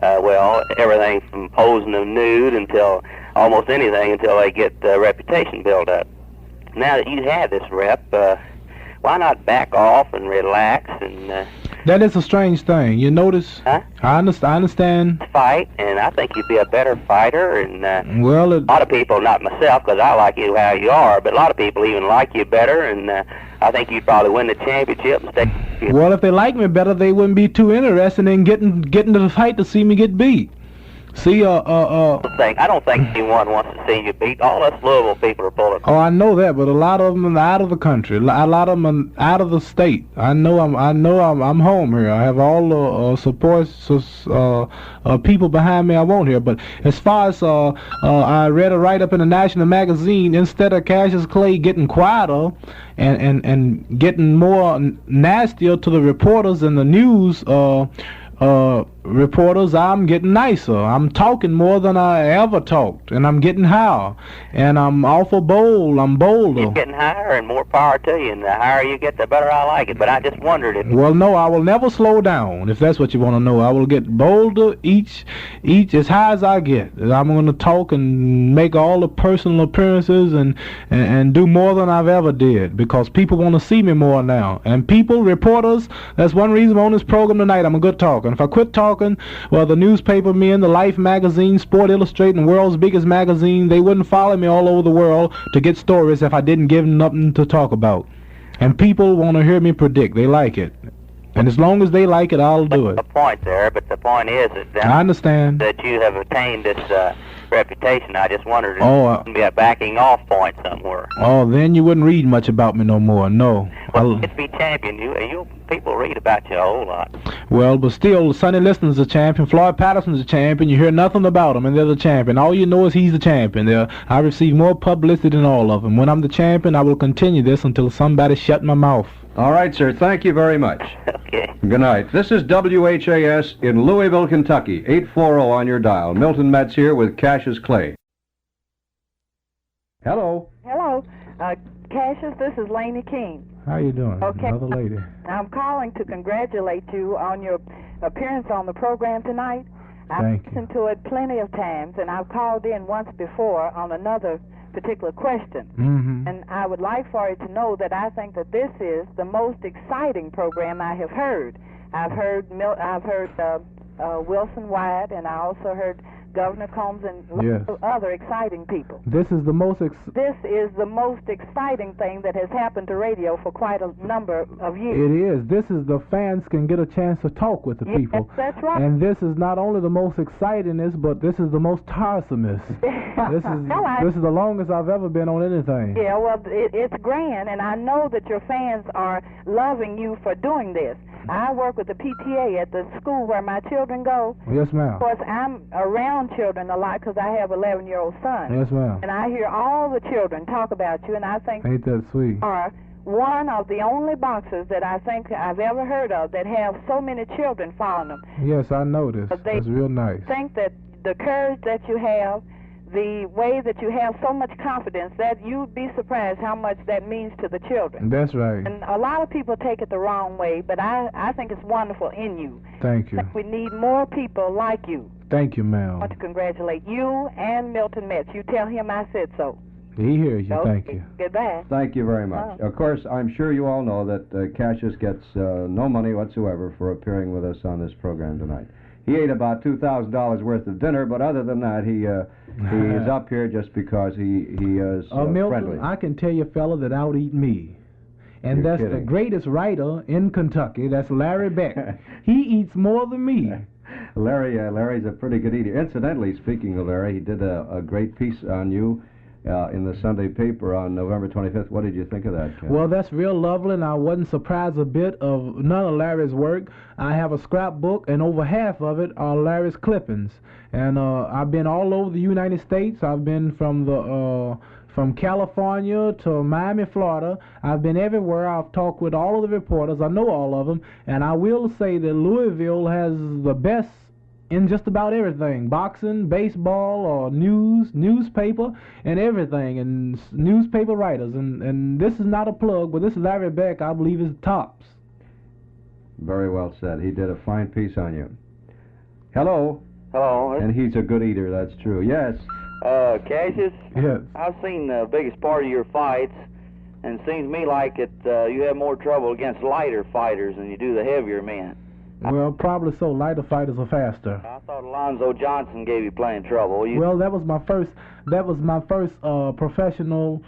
well, everything from posing them nude until almost anything until they get reputation built up. Now that you have this rep, why not back off and relax and...
That is a strange thing. You notice?
Huh?
I understand.
Fight, and I think you'd be a better fighter. And
well,
a lot of people, not myself, because I like you how you are, but a lot of people even like you better, and I think you'd probably win the championship and stay.
Well, if they like me better, they wouldn't be too interested in getting to the fight to see me get beat. See,
I don't think anyone wants to see you beat. All us Louisville people are pulling.
Oh, I know that, but a lot of them are out of the country. A lot of them are out of the state. I know I'm home here. I have all the support, people behind me I want here. But as far as I read a write-up in a national magazine, instead of Cassius Clay getting quieter and getting more nastier to the reporters and the news reporters, I'm getting nicer. I'm talking more than I ever talked, and I'm getting higher, and I'm awful bold. I'm bolder.
You're getting higher, and more power to you, and the higher you get, the better I like it. But I just wondered if...
Well, no, I will never slow down, if that's what you want to know. I will get bolder each as high as I get. I'm going to talk and make all the personal appearances and do more than I've ever did, because people want to see me more now. And people, reporters, that's one reason I'm on this program tonight. I'm a good talker. And if I quit talking, well, the newspaper men, the Life magazine, Sport Illustrated, and the world's biggest magazine, they wouldn't follow me all over the world to get stories if I didn't give them nothing to talk about. And people want to hear me predict. They like it. And as long as they like it, I'll do it.
A point there, but the point is that
I understand
that you have attained this reputation. I just wondered if there would be a backing off point somewhere.
Oh, then you wouldn't read much about me no more. No.
Well, you be champion. You people read about you a whole lot.
Well, but still, Sonny Liston's a champion. Floyd Patterson's a champion. You hear nothing about him, and they're the champion. All you know is he's the champion. I receive more publicity than all of them. When I'm the champion, I will continue this until somebody shut my mouth.
All right, sir. Thank you very much.
Okay.
Good night. This is WHAS in Louisville, Kentucky. 840 on your dial. Milton Metz here with Cassius Clay. Hello.
Hello. Cassius, this is Laney King.
How you doing?
Okay.
Another lady.
I'm calling to congratulate you on your appearance on the program tonight. I've listened to it plenty of times, and I've called in once before on another particular question.
Mm-hmm.
And I would like for you to know that I think that this is the most exciting program I have heard. I've heard Wilson Wyatt, and I also heard Governor Combs and lots of other exciting people.
This is the most
exciting thing that has happened to radio for quite a number of years.
It is. This is the fans can get a chance to talk with the people.
Yes, that's right.
And this is not only the most excitingest, but this is the most tiresomest. This is the longest I've ever been on anything.
Yeah, well, it's grand, and I know that your fans are loving you for doing this. I work with the PTA at the school where my children go.
Yes, ma'am.
Of course, I'm around children a lot because I have an 11-year-old son.
Yes, ma'am.
And I hear all the children talk about you, and I think
ain't that sweet?
Are one of the only boxers that I think I've ever heard of that have so many children following them.
Yes, I know this. That's real nice.
I think that the courage that you have, the way that you have so much confidence, that you'd be surprised how much that means to the children.
That's right.
And a lot of people take it the wrong way, but I think it's wonderful in you.
Thank you.
I think we need more people like you.
Thank you, ma'am.
I want to congratulate you and Milton Metz. You tell him I said so.
He hears you.
Okay.
Thank you.
Goodbye.
Thank you very much. Of course, I'm sure you all know that Cassius gets no money whatsoever for appearing with us on this program tonight. He ate about $2,000 worth of dinner, but other than that, he is up here just because he is
Milton,
friendly.
I can tell you, fella, that I'll eat me. And
You're
that's
kidding.
the greatest writer in Kentucky. That's Larry Beck. He eats more than me.
Larry's a pretty good eater. Incidentally, speaking of Larry, he did a great piece on you in the Sunday paper on November 25th. What did you think of that, Ken?
Well, that's real lovely, and I wasn't surprised a bit of none of Larry's work. I have a scrapbook, and over half of it are Larry's clippings. And I've been all over the United States. I've been from California to Miami, Florida. I've been everywhere. I've talked with all of the reporters. I know all of them. And I will say that Louisville has the best in just about everything: boxing, baseball, or newspaper, and everything, and newspaper writers. And this is not a plug, but this is Larry Beck, I believe, is tops.
Very well said. He did a fine piece on you. Hello.
Hello.
And he's a good eater, that's true. Yes.
Cassius?
Yes.
I've seen the biggest part of your fights, and it seems to me like you have more trouble against lighter fighters than you do the heavier men.
Well, probably so. Lighter fighters are faster.
I thought Alonzo Johnson gave you plenty of trouble.
Well, that was my first professional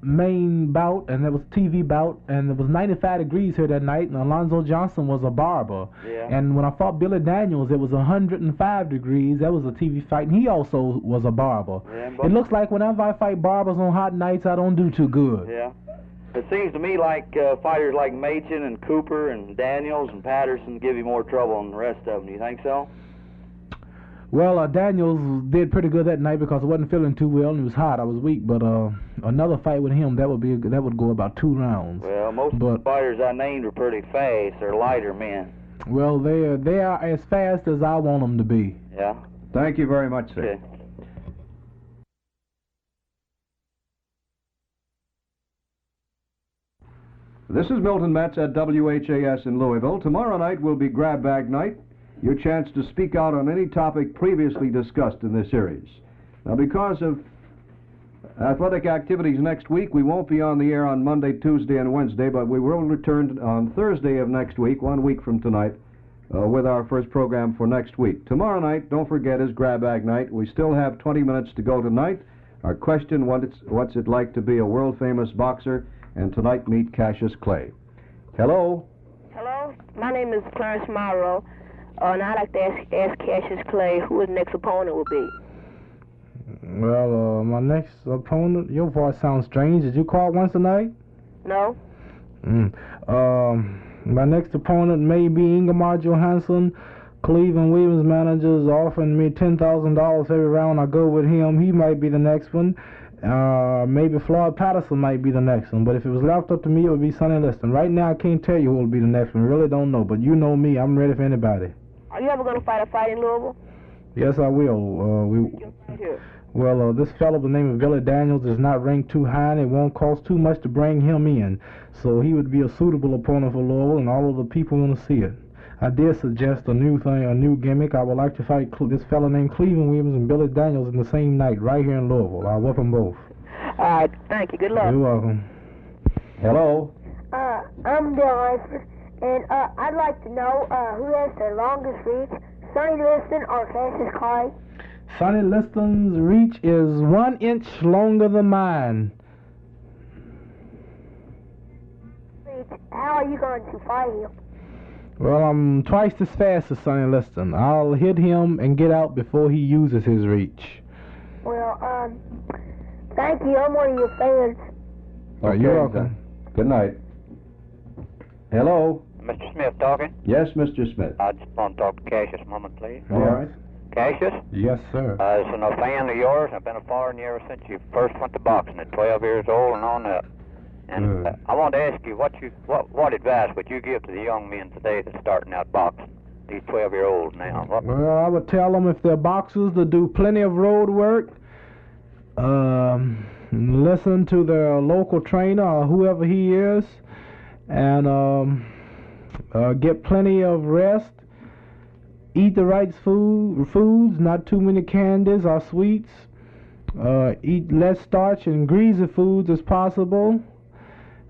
main bout, and that was TV bout, and it was 95 degrees here that night, and Alonzo Johnson was a barber.
Yeah.
And when I fought Billy Daniels, it was 105 degrees. That was a TV fight, and he also was a barber.
Yeah,
it looks like whenever I fight barbers on hot nights, I don't do too good.
Yeah. It seems to me like fighters like Machin and Cooper and Daniels and Patterson give you more trouble than the rest of them. Do you think so?
Well, Daniels did pretty good that night because I wasn't feeling too well and it was hot. I was weak, but another fight with him that would go about 2 rounds.
Well, most of the fighters I named are pretty fast. They're lighter men.
Well, they are as fast as I want them to be.
Yeah.
Thank you very much, sir.
Okay.
This is Milton Metz at WHAS in Louisville. Tomorrow night will be Grab Bag Night, your chance to speak out on any topic previously discussed in this series. Now, because of athletic activities next week, we won't be on the air on Monday, Tuesday, and Wednesday, but we will return on Thursday of next week, 1 week from tonight, with our first program for next week. Tomorrow night, don't forget, is Grab Bag Night. We still have 20 minutes to go tonight. Our question, what's it like to be a world-famous boxer? And tonight, meet Cassius Clay. Hello?
Hello, my name is Clarence Morrow, and I'd like to ask Cassius Clay who his next opponent will be.
Well, my next opponent, your voice sounds strange. Did you call once tonight?
No.
My next opponent may be Ingemar Johansson. Cleveland Williams manager's offering me $10,000 every round I go with him. He might be the next one. Maybe Floyd Patterson might be the next one, but if it was left up to me, it would be Sonny Liston. Right now, I can't tell you who will be the next one. I really don't know, but you know me. I'm ready for anybody.
Are you ever going to fight a fight in Louisville?
Yes, I will. This fellow by the name of Billy Daniels is not ranked too high, and it won't cost too much to bring him in. So he would be a suitable opponent for Louisville, and all of the people want to see it. I did suggest a new thing, a new gimmick. I would like to fight this fellow named Cleveland Williams and Billy Daniels in the same night, right here in Louisville. I'll whip them both.
All right, thank you. Good luck.
You're welcome. Hello?
I'm Bill Eifert, and I'd like to know who has the longest reach, Sonny Liston or Cassius Clay?
Sonny Liston's reach is 1 inch longer than mine.
How are you going to fight him?
Well, I'm twice as fast as Sonny Liston. I'll hit him and get out before he uses his reach.
Well, thank you. I'm one of your fans.
Okay, you're welcome.
Good night. Hello?
Mr. Smith talking?
Yes, Mr. Smith.
I just want to talk to Cassius a moment, please.
All right.
Cassius?
Yes, sir.
I've been a fan of yours. I've been following you ever since you first went to boxing at 12 years old and on up. And I want to ask you, what advice would you give to the young men today that's starting out boxing? These 12-year-olds now.
Well, I would tell them if they're boxers to do plenty of road work, listen to their local trainer or whoever he is, and get plenty of rest, eat the right foods, not too many candies or sweets, eat less starch and greasy foods as possible.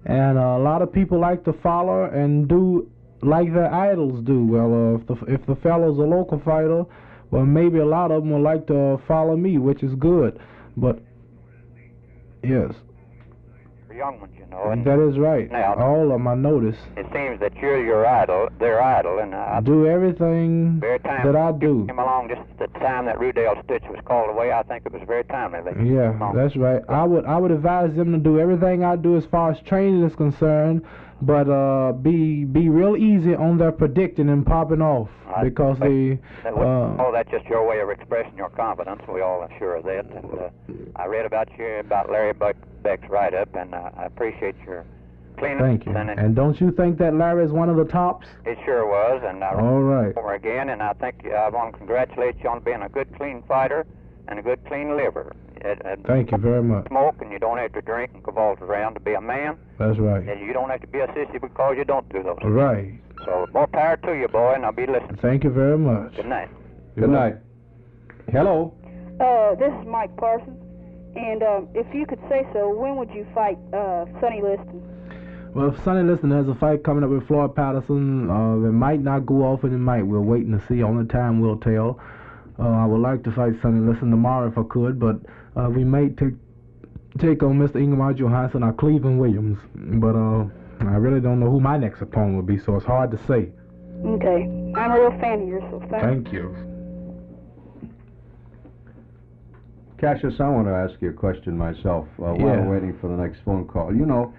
And a lot of people like to follow and do like their idols do. Well, if the fellow's a local fighter, well, maybe a lot of them will like to follow me, which is good. But, yes.
For young ones, you know. And
that is right.
Now,
all of them, I notice.
It seems that you're your idol, their idol, and I
do everything that I do.
Came along just at the time that Rudell Stitch was called away. I think it was very timely.
Yeah, that's right. I would advise them to do everything I do as far as training is concerned, but be real easy on their predicting and popping off because
that's just your way of expressing your confidence. We all are sure of that. And I read about you, about Larry Beck's write-up, and I appreciate your clean.
Thank you. And don't you think that Larry is one of the tops?
It sure was, and I
All right.
over again, and I think I want to congratulate you on being a good, clean fighter and a good, clean liver.
Thank you very much.
Smoke, and you don't have to drink and cavalry around to be a man.
That's right.
And you don't have to be a sissy because you don't do those things.
Right.
So more power to you, boy, and I'll be listening.
Thank you very much.
Good night.
Good night. Hello.
This is Mike Parsons, and if you could say so, when would you fight Sonny Liston?
Well, if Sonny Liston has a fight coming up with Floyd Patterson, it might not go off and it might. We're waiting to see. Only time will tell. I would like to fight Sonny Liston tomorrow if I could, but we may take on Mr. Ingemar Johansson or Cleveland Williams. But I really don't know who my next opponent will be, so it's hard to say.
Okay. I'm a real fan of yours, so
thank you.
Cassius, I want to ask you a question myself while we're waiting for the next phone call. You know,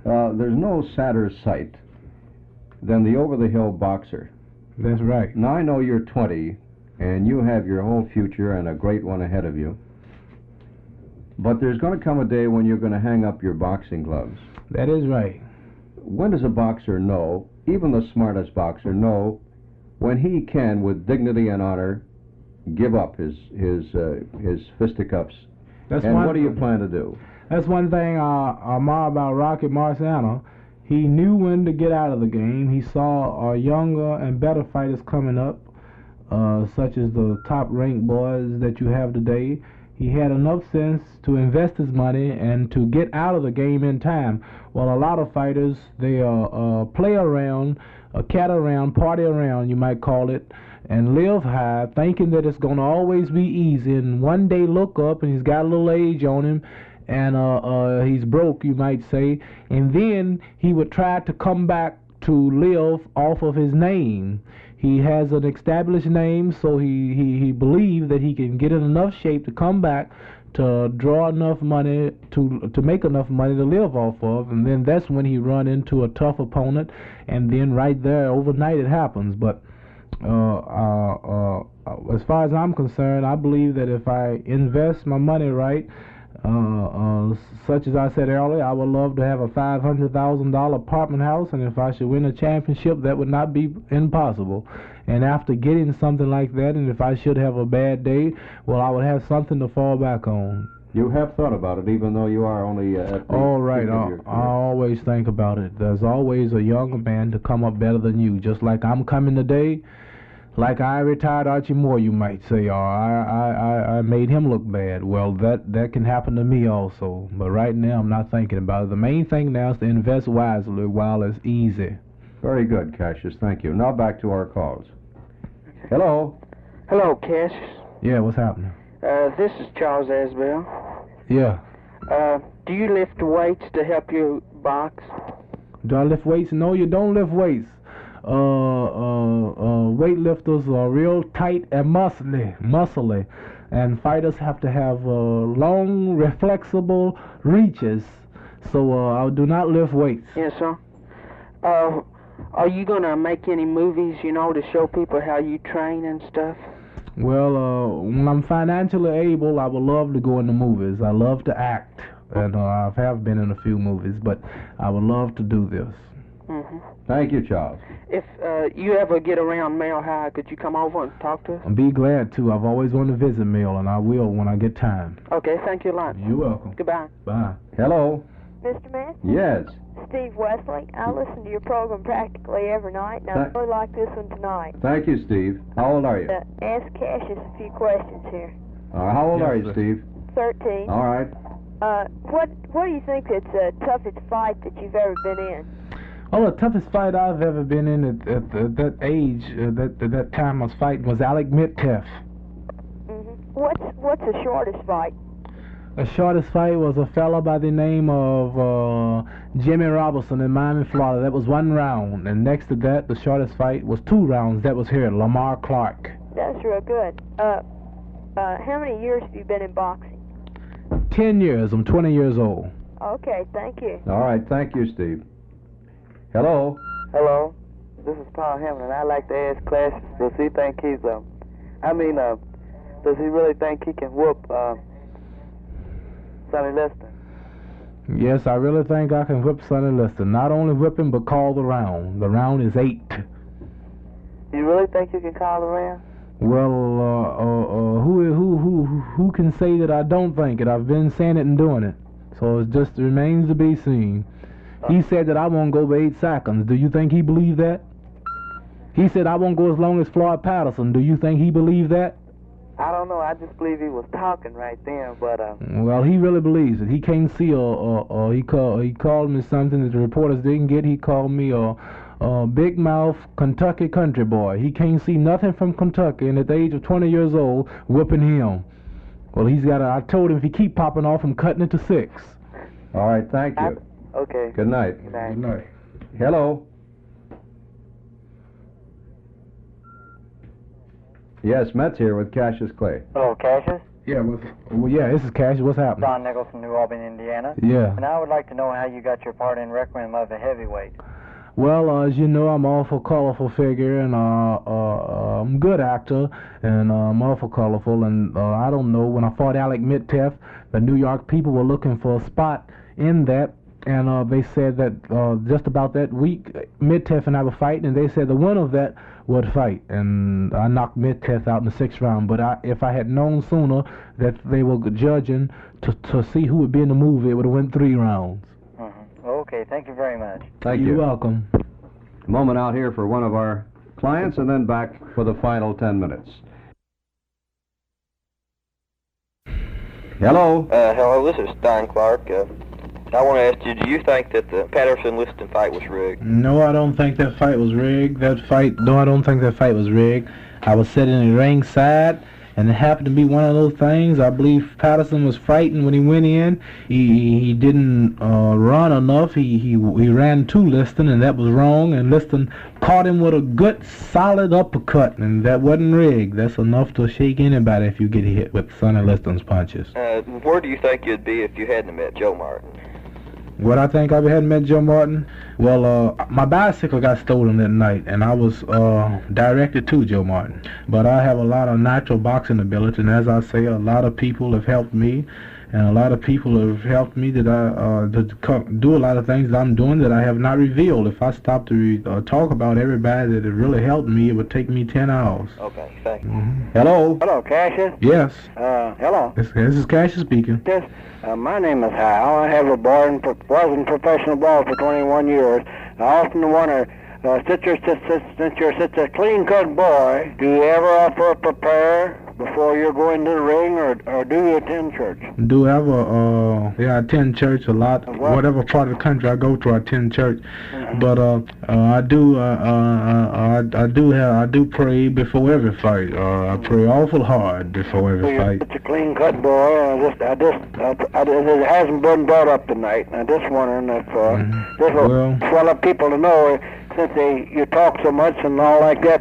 there's no sadder sight than the over-the-hill boxer.
That's right.
Now, I know you're 20, and you have your whole future and a great one ahead of you. But there's going to come a day when you're going to hang up your boxing gloves.
That is right.
When does a boxer know, even the smartest boxer, know when he can, with dignity and honor, give up his fisticuffs? And what do you plan to do?
That's one thing I admire about Rocky Marciano. He knew when to get out of the game. He saw younger and better fighters coming up, such as the top-ranked boys that you have today. He had enough sense to invest his money and to get out of the game in time. Well, a lot of fighters, they play around, cat around, party around, you might call it, and live high, thinking that it's going to always be easy, and one day look up and he's got a little age on him, and he's broke, you might say, and then he would try to come back to live off of his name. He has an established name, so he believed that he can get in enough shape to come back to draw enough money to make enough money to live off of, and then that's when he run into a tough opponent, and then right there overnight it happens. But as far as I'm concerned, I believe that if I invest my money right, such as I said earlier, I would love to have a $500,000 apartment house, and if I should win a championship, that would not be impossible. And after getting something like that, and if I should have a bad day, well, I would have something to fall back on.
You have thought about it, even though you are only at the
all right. I always think about it. There's always a younger man to come up better than you, just like I'm coming today. Like I retired Archie Moore, you might say, or I made him look bad. Well, that can happen to me also. But right now, I'm not thinking about it. The main thing now is to invest wisely while it's easy.
Very good, Cassius. Thank you. Now back to our calls. Hello.
Hello, Cassius.
Yeah, what's happening?
This is Charles Asbell.
Yeah.
Do you lift weights to help you box?
Do I lift weights? No, you don't lift weights. Weightlifters are real tight and muscly, and fighters have to have long, reflexible reaches. So I do not lift weights.
Yes, sir. Are you gonna make any movies, to show people how you train and stuff?
Well, when I'm financially able, I would love to go into movies. I love to act, and I have been in a few movies, but I would love to do this.
Mm-hmm.
Thank you, Charles.
If you ever get around Mel High, could you come over and talk to us?
I'd be glad to. I've always wanted to visit Mel, and I will when I get time.
Okay, thank you a lot.
You're welcome.
Goodbye.
Bye.
Hello.
Mr. Matt?
Yes.
Steve Wesley. I listen to your program practically every night, and I really like this one tonight.
Thank you, Steve. How old are you?
Ask Cassius a few questions here.
How old are you, Steve?
13.
All right.
What do you think is the toughest fight that you've ever been in?
Oh, the toughest fight I've ever been in at that age, that time I was fighting, was Alec Mitteff.
Mm-hmm. What's the shortest fight?
The shortest fight was a fella by the name of Jimmy Robertson in Miami, Florida. That was 1 round. And next to that, the shortest fight was 2 rounds. That was here, Lamar Clark.
That's real good. How many years have you been in boxing?
10 years. I'm 20 years old.
Okay, thank you.
All right, thank you, Steve. Hello.
Hello. This is Paul Hammond, and I'd like to ask Cassius, does he think he's, does he really think he can whoop Sonny Liston?
Yes, I really think I can whip Sonny Liston. Not only whip him, but call the round. The round is 8.
You really think you can call the round?
Well, who can say that I don't think it? I've been saying it and doing it. So it just remains to be seen. He said that I won't go over 8 seconds. Do you think he believed that? He said I won't go as long as Floyd Patterson. Do you think he believed that?
I don't know. I just believe he was talking right then, but
Well, he really believes it. He can't see he called me something that the reporters didn't get. He called me a big mouth Kentucky country boy. He can't see nothing from Kentucky, and at the age of 20 years old, whipping him. Well, I told him if he keep popping off, I'm cutting it to 6.
All right, thank you.
Okay.
Good night.
Good night.
Good night.
Hello. Yes, Met's here with Cassius Clay.
Hello, Cassius.
Yeah, this is Cassius. What's happening?
Don Nichols from New Albany, Indiana.
Yeah.
And I would like to know how you got your part in Requiem of the Heavyweight.
Well, as you know, I'm an awful colorful figure, and I'm a good actor, and I'm awful colorful, and I don't know, when I fought Alec Midtef, the New York people were looking for a spot in that, and they said that just about that week, Midtef and I were fighting, and they said the winner of that would fight, and I knocked Midtef out in the 6th round, but if I had known sooner that they were judging to see who would be in the movie, it would have went 3 rounds.
Okay, thank you very much.
Thank you.
You're welcome.
A moment out here for one of our clients, and then back for the final 10 minutes. Hello.
Hello, this is Stein Clark. I want to ask you, do you think that the Patterson-Liston fight was rigged?
No, I don't think that fight was rigged. I don't think that fight was rigged. I was sitting in the ringside, and it happened to be one of those things. I believe Patterson was frightened when he went in. He didn't run enough. He ran to Liston, and that was wrong. And Liston caught him with a good, solid uppercut, and that wasn't rigged. That's enough to shake anybody if you get hit with Sonny Liston's punches.
Where do you think you'd be if you hadn't met Joe Martin?
What I think I hadn't met Joe Martin? Well, my bicycle got stolen that night, and I was directed to Joe Martin. But I have a lot of natural boxing ability, and as I say, a lot of people have helped me, and a lot of people have helped me to do a lot of things that I'm doing that I have not revealed. If I stopped to talk about everybody that have really helped me, it would take me 10 hours.
Okay, thank you.
Hello?
Hello, Cassius.
Yes.
Hello.
This is Cassius speaking.
Yes. My name is Hal. I have was in professional ball for 21 years. I often wonder, since you're such a clean-cut boy, do you ever prepare before you're going to the ring, or do you attend church?
I attend church a lot. Whatever part of the country I go to, I attend church. But I do pray before every fight. I pray awful hard before every fight.
You're such a clean-cut boy. It hasn't been brought up tonight. I'm just wondering if this will swell people to know, since you talk so much and all like that,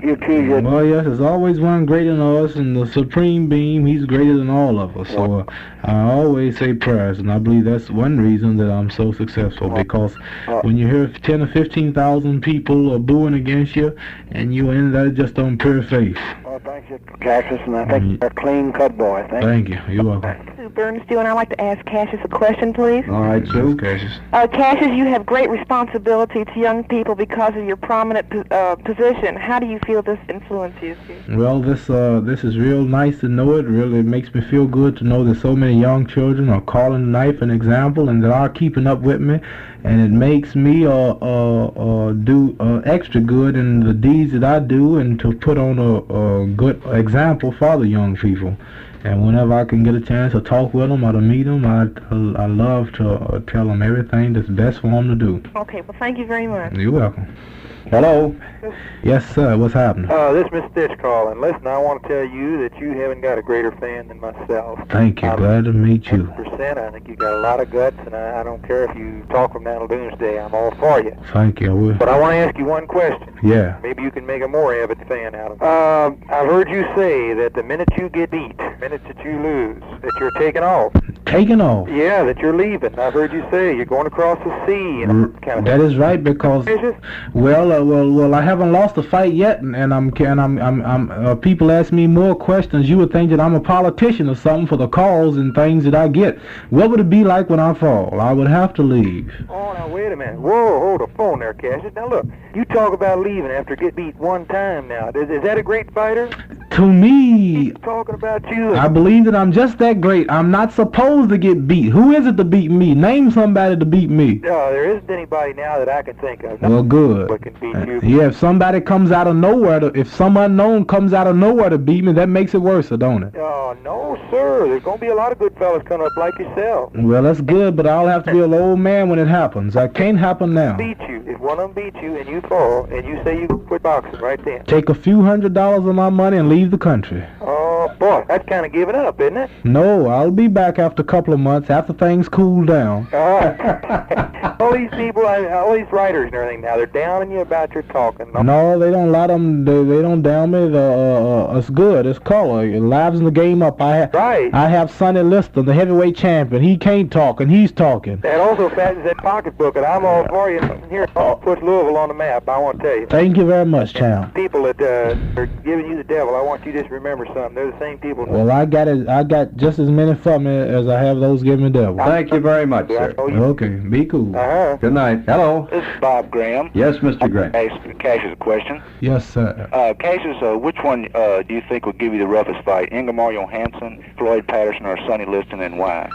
you accuse you.
Well, yes, there's always one greater than us, and the Supreme Being, he's greater than all of us. So I always say prayers, and I believe that's one reason that I'm so successful, because when you hear 10 or 15,000 people booing against you, and you end that just on pure faith.
Well, thank you, Cassius, and I think you're a clean-cut boy.
Thank you. You're welcome.
Sue Bernstein, and I'd like to ask Cassius a question, please.
All right, Sue.
Cassius.
Cassius, you have great responsibility to young people because of your prominent position. How do you feel this influences you?
Well, this is real nice to know it. Really, it makes me feel good to know that so many young children are calling the knife an example, and that are keeping up with me, and it makes me do extra good in the deeds that I do, and to put on a good example for the young people. And whenever I can get a chance to talk with them or to meet them, I love to tell them everything that's best for them to do.
Okay, well, thank you very much.
You're welcome. Hello? Yes, sir. What's happening?
This is Miss Stitch calling. Listen, I want to tell you that you haven't got a greater fan than myself.
Thank you. Glad to meet you.
100%. I think you got a lot of guts, and I don't care if you talk from now till doomsday. I'm all for you.
Thank you. I will.
But I want to ask you one question.
Yeah.
Maybe you can make a more avid fan out of me. I've heard you say that the minute you get beat, the minute that you lose, that you're taken off.
Taking off.
Yeah, that you're leaving. I've heard you say you're going across the sea and kind of.
That is right, because well, I haven't lost a fight yet, and I'm people ask me more questions. You would think that I'm a politician or something for the calls and things that I get. What would it be like when I fall? I would have to leave.
Oh, now wait a minute. Whoa, hold the phone there, Cassius. Now look, you talk about leaving after get beat one time. Now, is that a great fighter?
To me,
He's talking about you.
I believe that I'm just that great. I'm not supposed to get beat. Who is it to beat me? Name somebody to beat me.
No, there isn't anybody now that I can think of.
Well, good.
But can beat you.
Yeah, if somebody comes out of nowhere, if some unknown comes out of nowhere to beat me, that makes it worse, don't it?
Oh, no, sir. There's going to be a lot of good fellas coming up like yourself.
Well, that's good, but I'll have to be an old man when it happens. That can't happen now.
Beat you. If one of them beats you and you fall and you say you quit boxing right then.
Take a few $100s of my money and leave the country.
Oh, boy, that's kind of giving up, isn't it?
No, I'll be back after a couple of months, after things cool down.
All these people, all these writers and everything now, they're downing you about your talking.
No, they don't let them, they don't down me. It's good, it's color. It lives in the game up. I have Sonny Liston, the heavyweight champion. He can't talk, and he's talking.
That also fattens that pocketbook, and I'm all for you. Here, puts Louisville on the map, I want to tell you.
Thank you very much, champ.
People that are giving you the devil, I want you to just remember something. They're the same people.
Well, I got just as many from me as I have those giving me devil.
Thank you very much, sir.
Okay, be cool.
Good night. Hello.
This is Bob Graham.
Yes, Mr. Graham.
Ask Cassius a question.
Yes, sir.
Cassius, which one do you think would give you the roughest fight? Ingemar Johansson, Floyd Patterson, or Sonny Liston, and why?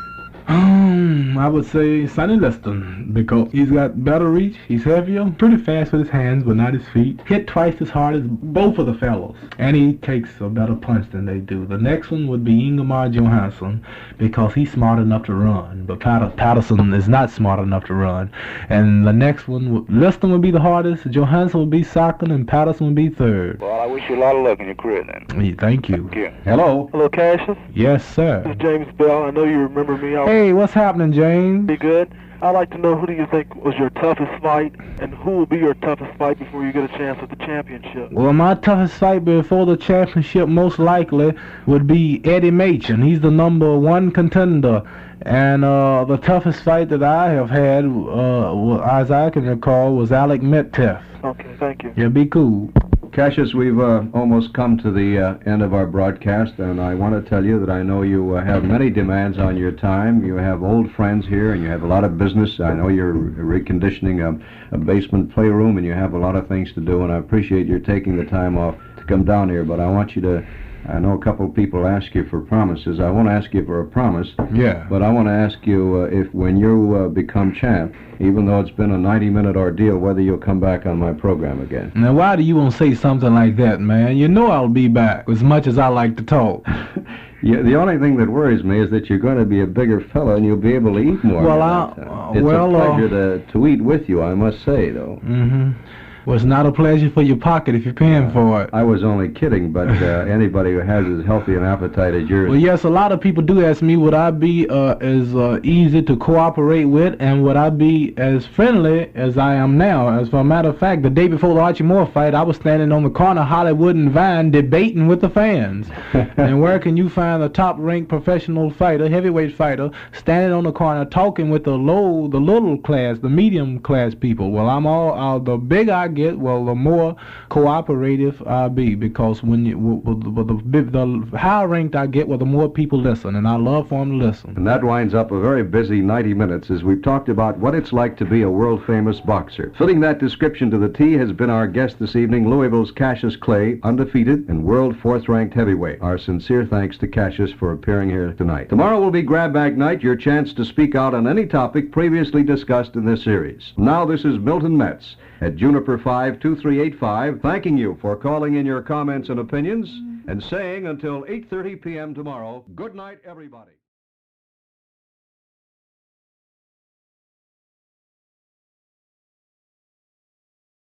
I would say Sonny Liston, because he's got better reach, he's heavier, pretty fast with his hands but not his feet, hit twice as hard as both of the fellows, and he takes a better punch than they do. The next one would be Ingemar Johansson, because he's smart enough to run, but Patterson is not smart enough to run. And the next one, Liston would be the hardest, Johansson would be second, and Patterson would be third.
Well, I wish you a lot of luck in your career then.
Thank you.
Thank you.
Hello.
Hello, Cassius.
Yes, sir.
This is James Bell. I know you remember me.
Hey, what's happening, James?
Be good. I'd like to know, who do you think was your toughest fight, and who will be your toughest fight before you get a chance at the championship?
Well, my toughest fight before the championship most likely would be Eddie Machen. He's the #1 contender. And the toughest fight that I have had, as I can recall, was Alec Metcalf.
Okay, thank you.
Yeah, be cool.
Cassius, we've almost come to the end of our broadcast, and I want to tell you that I know you have many demands on your time. You have old friends here, and you have a lot of business. I know you're reconditioning a basement playroom, and you have a lot of things to do, and I appreciate your taking the time off to come down here, but I want you to... I know a couple of people ask you for promises. I won't ask you for a promise.
Yeah.
But I want to ask you if when you become champ, even though it's been a 90-minute ordeal, whether you'll come back on my program again.
Now, why do you want to say something like that, man? You know I'll be back, as much as I like to talk.
Yeah, the only thing that worries me is that you're going to be a bigger fella and you'll be able to eat more.
Well,
it's a pleasure to eat with you, I must say, though.
Mm-hmm. Well, it's not a pleasure for your pocket if you're paying for it.
I was only kidding, but anybody who has as healthy an appetite as yours...
Well, yes, a lot of people do ask me, would I be as easy to cooperate with, and would I be as friendly as I am now? As for a matter of fact, the day before the Archie Moore fight, I was standing on the corner of Hollywood and Vine debating with the fans. And where can you find a top-ranked professional fighter, heavyweight fighter, standing on the corner talking with the little class, the medium class people? Well, I'm all the bigger I get, well, the more cooperative I'll be, because when the higher ranked I get, well, the more people listen, and I love for them to listen.
And that winds up a very busy 90 minutes as we've talked about what it's like to be a world-famous boxer. Fitting that description to the T has been our guest this evening, Louisville's Cassius Clay, undefeated and world 4th-ranked heavyweight. Our sincere thanks to Cassius for appearing here tonight. Tomorrow will be Grab Bag Night, your chance to speak out on any topic previously discussed in this series. Now this is Milton Metz at Juniper 52385, thanking you for calling in your comments and opinions, and saying until 8:30 p.m. tomorrow, good night, everybody.